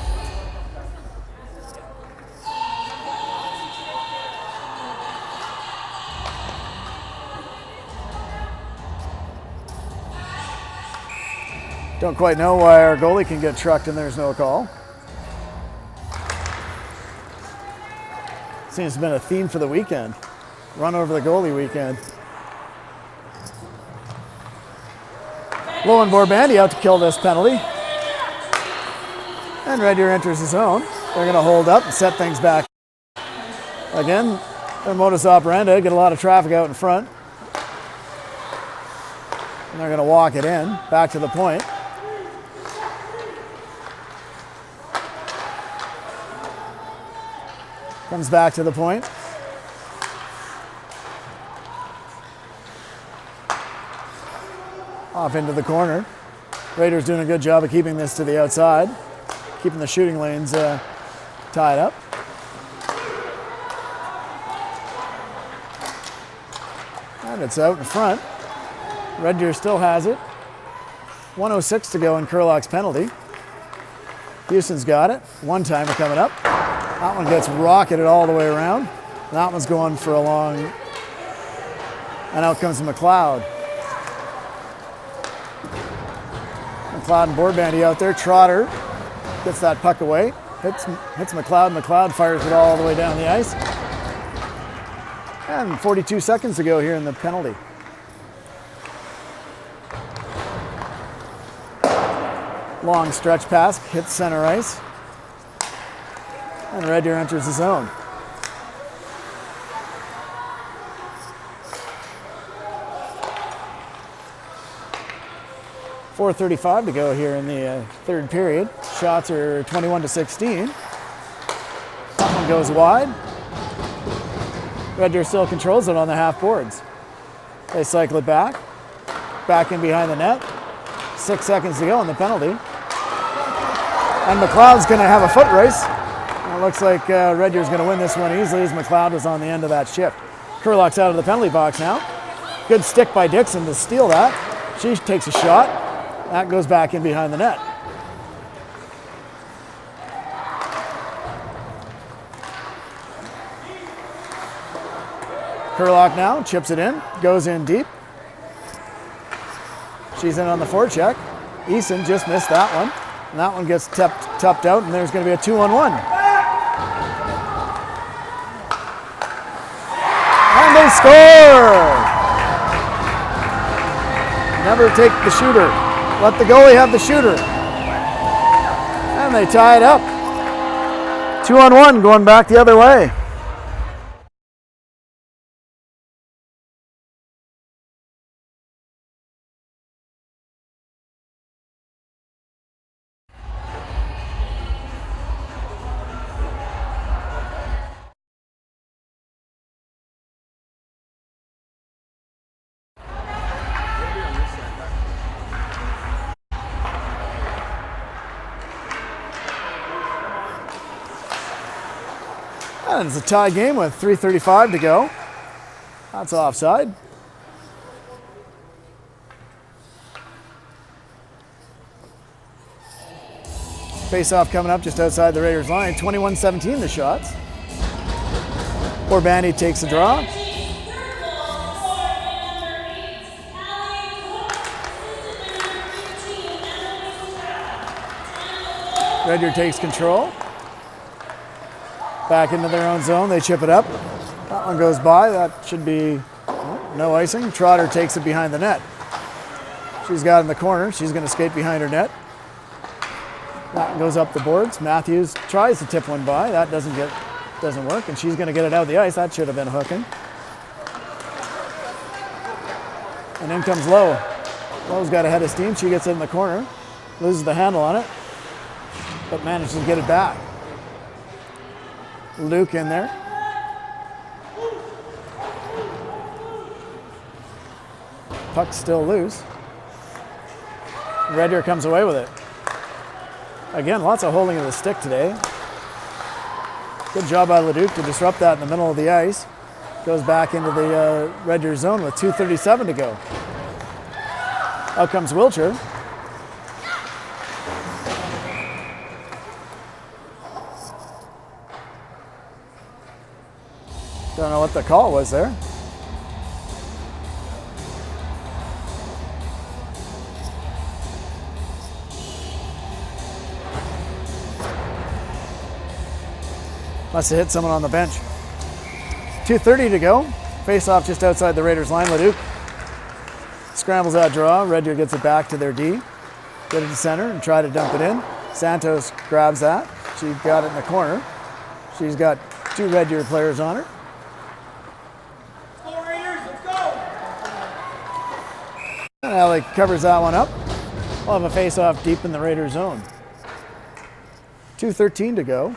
Don't quite know why our goalie can get trucked and there's no call. Seems to have been a theme for the weekend. Run over the goalie weekend. Lowen Borbandi out to kill this penalty. And Red Deer enters the zone. They're going to hold up and set things back. Again, their modus operandi, get a lot of traffic out in front. And they're going to walk it in, back to the point. Comes back to the point. Off into the corner. Raiders doing a good job of keeping this to the outside, keeping the shooting lanes tied up. And it's out in front. Red Deer still has it. 1:06 to go in Curlock's penalty. Houston's got it. One-timer coming up. That one gets rocketed all the way around. That one's going for a long, and out comes McLeod. McLeod and Boardbandy out there. Trotter gets that puck away. Hits McLeod. McLeod fires it all the way down the ice. And 42 seconds to go here in the penalty. Long stretch pass, hits center ice. And Red Deer enters the zone. .435 to go here in the third period. Shots are 21-16. That one goes wide. Red Deer still controls it on the half boards. They cycle it back in behind the net. 6 seconds to go on the penalty. And McLeod's going to have a foot race. It looks like Red Deer's going to win this one easily as McLeod was on the end of that shift. Curlock's out of the penalty box now. Good stick by Dixon to steal that. She takes a shot. That goes back in behind the net. Curlock now chips it in, goes in deep. She's in on the forecheck. Eason just missed that one. And that one gets tapped out, and there's going to be a 2-on-1. And they score! Never take the shooter. Let the goalie have the shooter. And they tie it up. 2-on-1 going back the other way. And it's a tie game with 3:35 to go. That's offside. Face-off coming up just outside the Raiders line. 21-17 the shots. Boardbandy takes a draw. Red Deer takes control. Back into their own zone, they chip it up. That one goes by, that should be no icing. Trotter takes it behind the net. She's got it in the corner, she's going to skate behind her net. That goes up the boards. Matthews tries to tip one by, that doesn't work, and she's going to get it out of the ice. That should have been hooking. And in comes Lowe. Lowe's got a head of steam, she gets it in the corner, loses the handle on it, but manages to get it back. Luke in there. Puck's still loose. Red Deer comes away with it. Again, lots of holding of the stick today. Good job by Leduc to disrupt that in the middle of the ice. Goes back into the Red Deer zone with 2:37 to go. Out comes Wiltshire. Don't know what the call was there. Must have hit someone on the bench. 2:30 to go. Face off just outside the Raiders line. Leduc scrambles that draw. Red Deer gets it back to their D. Get it to center and try to dump it in. Santos grabs that. She got it in the corner. She's got 2 Red Deer players on her. Let's go, Raiders, let's go! And Ellie covers that one up. We'll have a face-off deep in the Raider zone. 2:13 to go.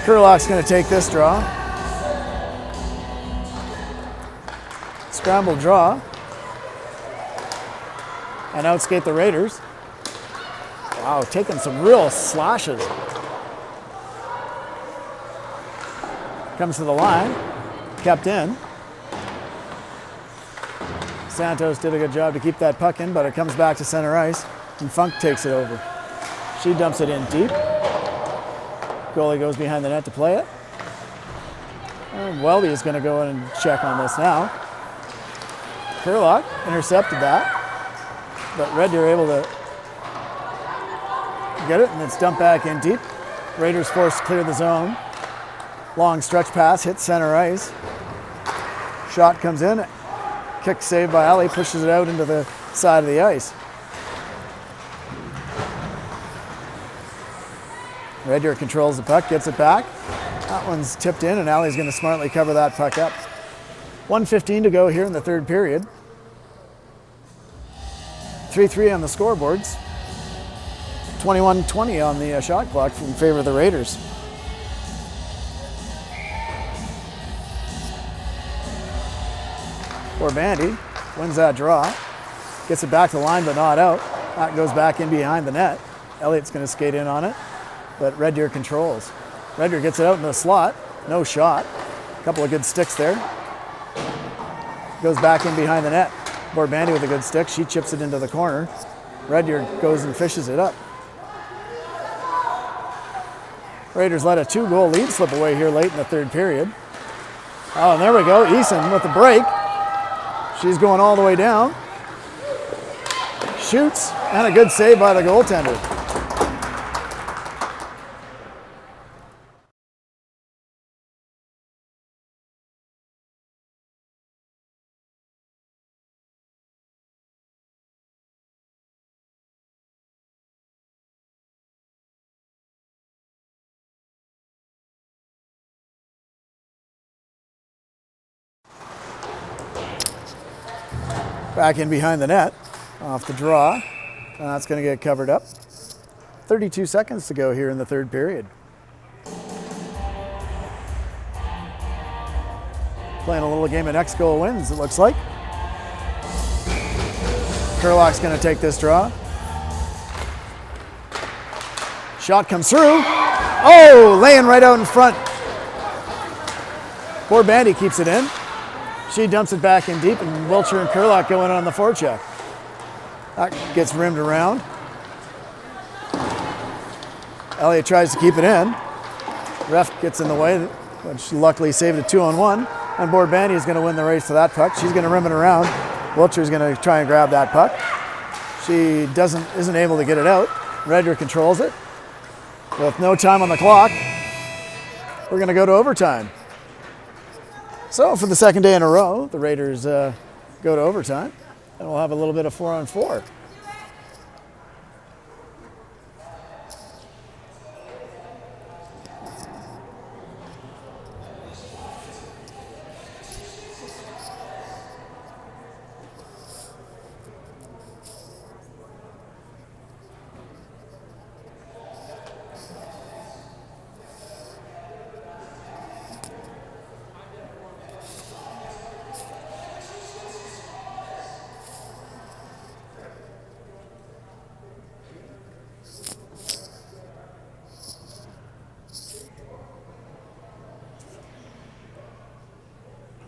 Kurlock's going to take this draw. Scramble draw. And outskate the Raiders. Wow, taking some real slashes. Comes to the line. Kept in. Santos did a good job to keep that puck in, but it comes back to center ice, and Funk takes it over. She dumps it in deep. Goalie goes behind the net to play it. And Welby is going to go in and check on this now. Kurlock intercepted that, but Red Deer able to get it, and it's dumped back in deep. Raiders forced to clear the zone. Long stretch pass, hits center ice. Shot comes in. Kick saved by Ali, pushes it out into the side of the ice. Red Deer controls the puck, gets it back. That one's tipped in, and Ali's going to smartly cover that puck up. 1:15 to go here in the third period. 3-3 on the scoreboards. 21-20 on the shot clock in favor of the Raiders. Bandy wins that draw, gets it back to the line but not out. That goes back in behind the net. Elliott's going to skate in on it, but Red Deer controls. Red Deer gets it out in the slot, no shot. A couple of good sticks there. Goes back in behind the net. Bandy with a good stick, she chips it into the corner. Red Deer goes and fishes it up. Raiders let a 2-goal lead slip away here late in the third period. Oh, and there we go, Eason with the break. She's going all the way down. Shoots, and a good save by the goaltender. Back in behind the net, off the draw, and that's going to get covered up. 32 seconds to go here in the third period. Playing a little game of next goal wins, it looks like. Kurlock's going to take this draw. Shot comes through. Oh, laying right out in front. Poor Bandy keeps it in. She dumps it back in deep, and Wilcher and Kurlock go in on the forecheck. That gets rimmed around. Elliott tries to keep it in. Ref gets in the way, which luckily saved a 2-on-1. And Bandy is going to win the race to that puck. She's going to rim it around. Wilcher's going to try and grab that puck. She isn't able to get it out. Red Deer controls it. With no time on the clock, we're going to go to overtime. So for the second day in a row, the Raiders go to overtime, and we'll have a little bit of 4-on-4.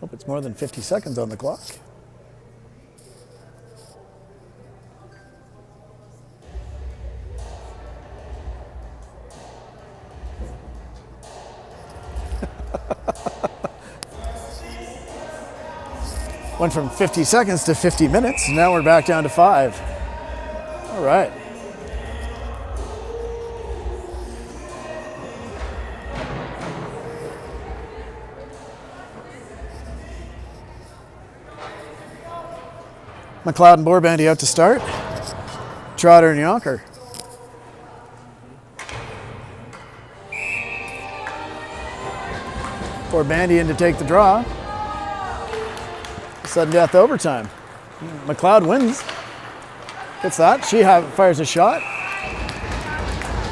Hope it's more than 50 seconds on the clock. Went from 50 seconds to 50 minutes, and now we're back down to 5. All right. McLeod and Borbandy out to start. Trotter and Yonker. Borbandy in to take the draw. Sudden death overtime. McLeod wins. Gets that. She fires a shot.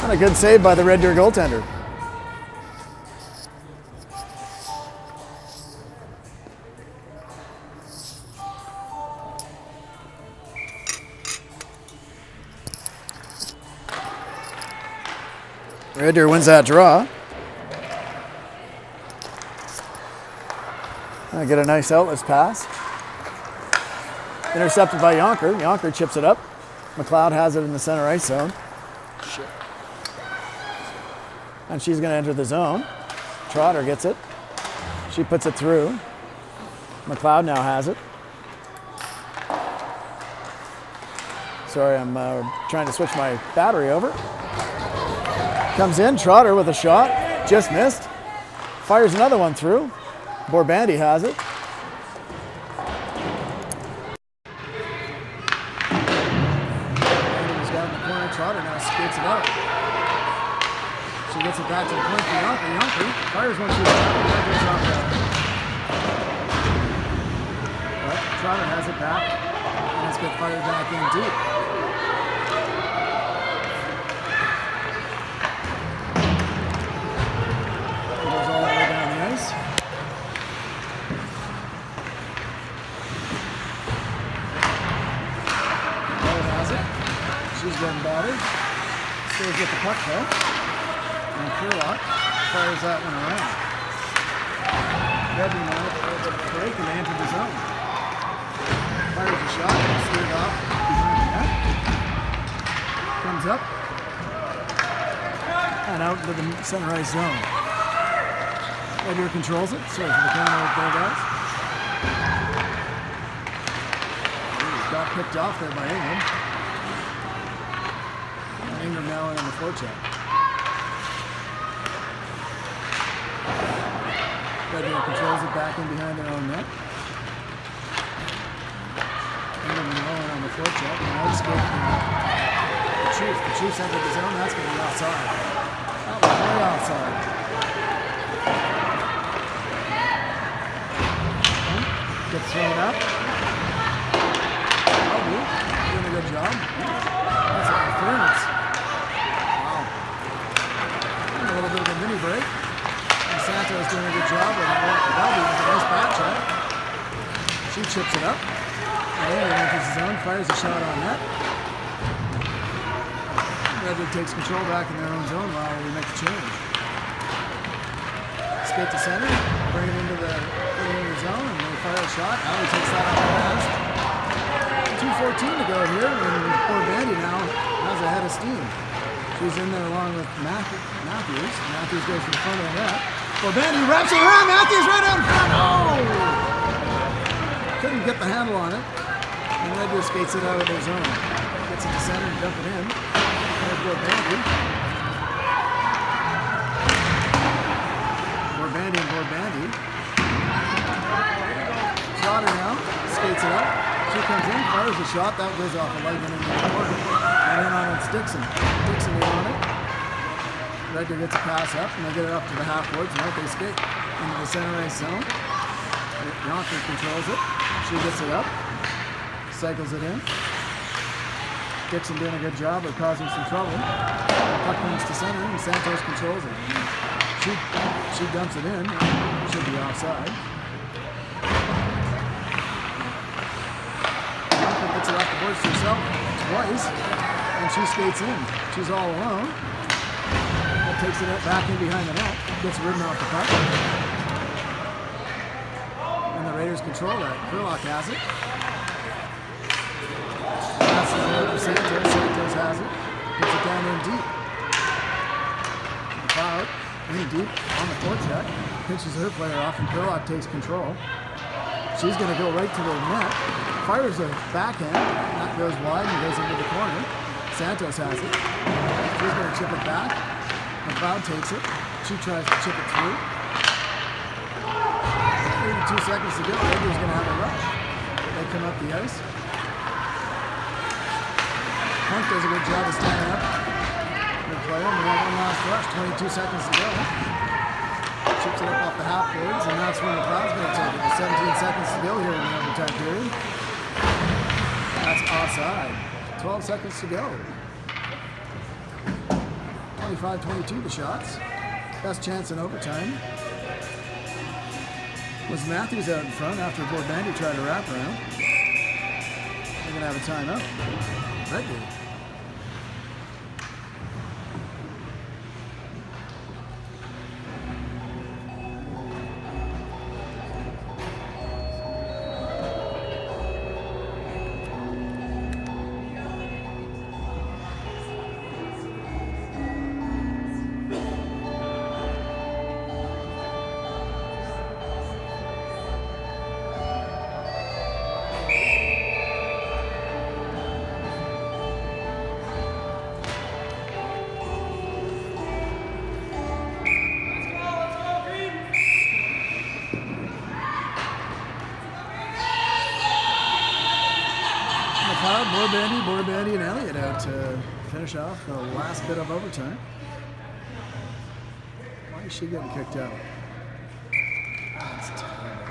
And a good save by the Red Deer goaltender. Red Deer wins that draw. I get a nice outlets pass. Intercepted by Yonker. Yonker chips it up. McLeod has it in the center ice zone. Shit. And she's going to enter the zone. Trotter gets it. She puts it through. McLeod now has it. Sorry, I'm trying to switch my battery over. Comes in, Trotter with a shot. Just missed. Fires another one through. Borbandy has it. Borbandy's got in the corner. Trotter now skates it out. She gets it back to the point for Yonker. Yonker fires one through the top. But Trotter has it back. And it's get fired back in deep. It goes all the way down the ice. She's getting battered. Stays with the puck though. And Kurlock fires that one around. Redmond on it for the break and they enter the zone. Fires a shot, steered off behind the net. Comes up. And out into the center ice zone. Red Deer controls it. Sorry for the camera up there, guys. Ooh, got picked off there by England. Ingram now in on the forecheck. Red Deer controls it back in behind their own net. Ingram now on the forecheck. And outscope the Chiefs. The Chiefs entered the zone. That's going to be offside. That was way offside. Gets thrown up. Doing a good job. That's an interference. A little bit of a mini break. And Santos doing a good job with Belby with a nice back check. She chips it up. And enters the zone, fires a shot on net. Red Deer takes control back in their own zone while we make the change. Skate to center, bring it into the zone, and they fire a shot. Allie takes that off the last. 2:14 to go here, and Borbandy now has a head of steam. She's in there along with Matthews. Matthews goes to the front of the net. Borbandy wraps it around. Matthews right out in front. Oh! Couldn't get the handle on it. And Red Deer skates it out of their zone. Gets it to center and dump it in. There's Borbandy. Borbandy. Trotter now. Skates it up. She comes in, fires a shot. That goes off a leg and into the corner. And then on it's Dixon. Dixon in on it. Red Deer gets a pass up, and they get it up to the half boards, and out they skate into the center ice zone. Yonker controls it. She gets it up. Cycles it in. Dixon doing a good job of causing some trouble. The puck moves to center, and Santos controls it. She dumps it in. Should be offside. Yonker gets it off the boards to herself twice, and she skates in. She's all alone. That takes it back in behind the net. Gets ridden off the puck. And the Raiders control that. Kurlock has it. Passes it over to Santos. Santos has it. Puts it down in deep. McLeod in deep on the forecheck. Pinches her player off, and Kurlock takes control. She's going to go right to the net. Fires a backhand. That goes wide and goes into the corner. Santos has it. She's going to chip it back. McLeod takes it. She tries to chip it through. 32 seconds to go. Red Deer's going to have a rush. They come up the ice. Sutterfund does a good job of standing up. Good player. And we got one last rush. 22 seconds to go. Chips it up off the half boards, and that's when the crowd's going to take it. With 17 seconds to go here in the overtime period. That's offside. 12 seconds to go. 25-22 the shots. Best chance in overtime was Matthews out in front after Board Bandy tried to wrap around. They're going to have a timeout. Red D. Board Bandy and Elliott out to finish off the last bit of overtime. Why is she getting kicked out? That's terrible.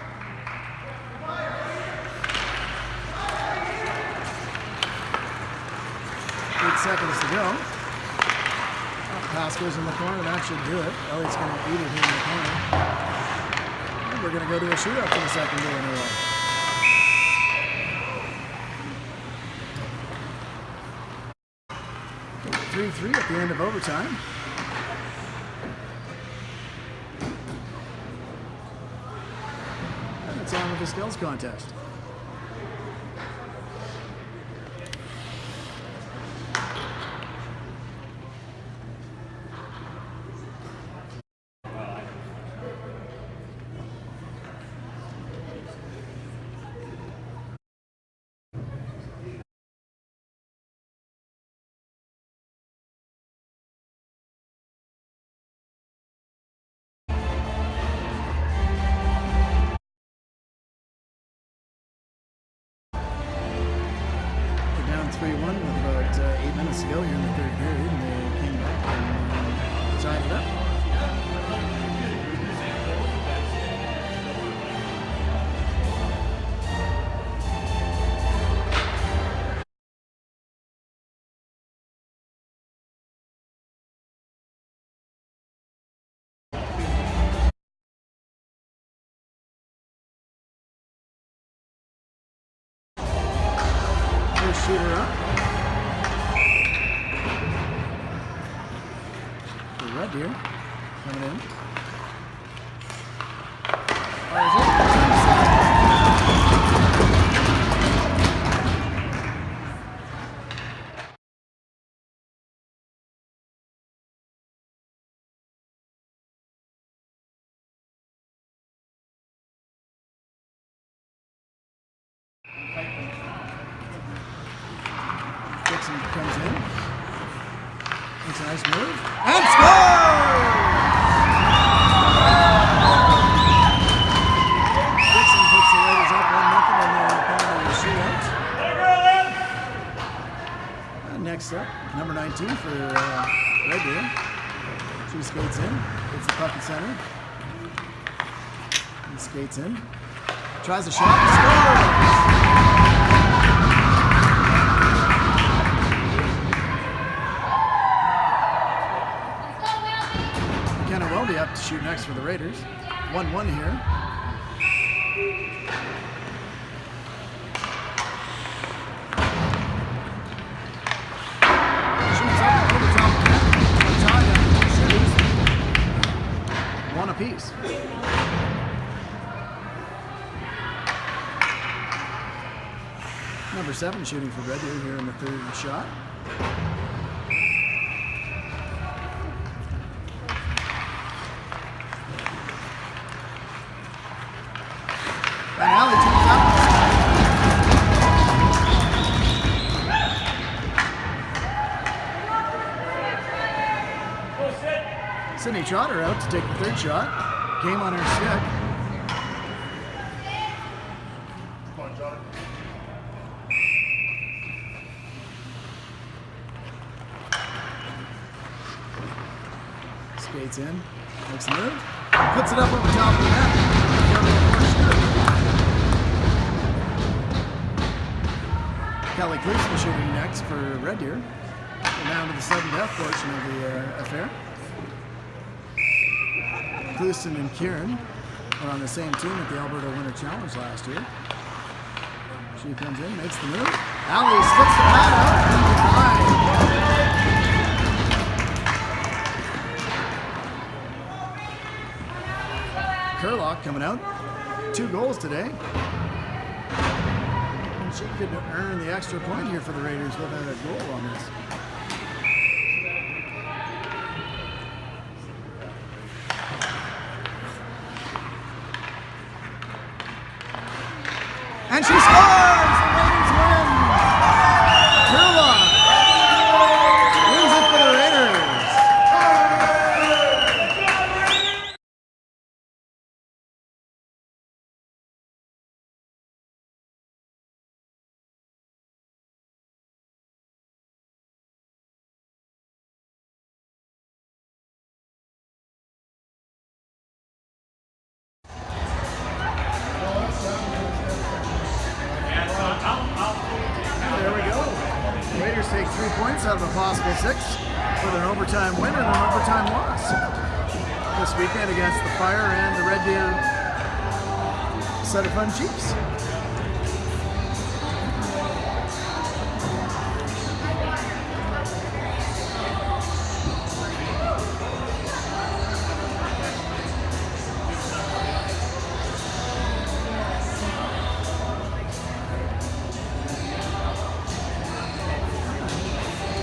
8 seconds to go. Pass goes in the corner. That should do it. Elliott's going to eat it here in the corner. And we're going to go to a shootout for the second day in a row. 3-3 at the end of overtime. And it's on with the skills contest. To go here in the third period, and they came back and tied it up. First shooter up. Red Deer coming in. Dixon comes in. It's a nice move. And scores! Dixon puts the Raiders up 1-0 in the penalty shootout. And next up, number 19 for Red Deer. She skates in, hits the puck in center. And skates in. Tries a shot, scores! Will be up to shoot next for the Raiders. 1-1 here. Shoots up over the top of the net. Shoots. One apiece. Number 7 shooting for Red Deer here in the third shot. And Allie turns out. Sydney Trotter out to take the third shot. Game on her stick. skates in, makes the move, puts it up over top of the net. Kelly Cleason shooting next for Red Deer. We're down to the sudden death portion of the affair. Cleason and Kieran were on the same team at the Alberta Winter Challenge last year. She comes in, makes the move. Allie slips the pad out. Kurlock coming out. 2 goals today. And she could earn the extra point here for the Raiders without a goal on this. And she scores! The Raiders win! Kurlock wins it for the Raiders. There we go. The Raiders take 3 points out of a possible 6 with an overtime win and an overtime loss this weekend against the Fire and the Red Deer Sutterfund Chiefs.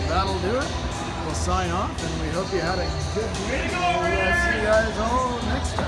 That'll do it. We'll sign off, and we hope you had a good week. We'll see you guys all next time.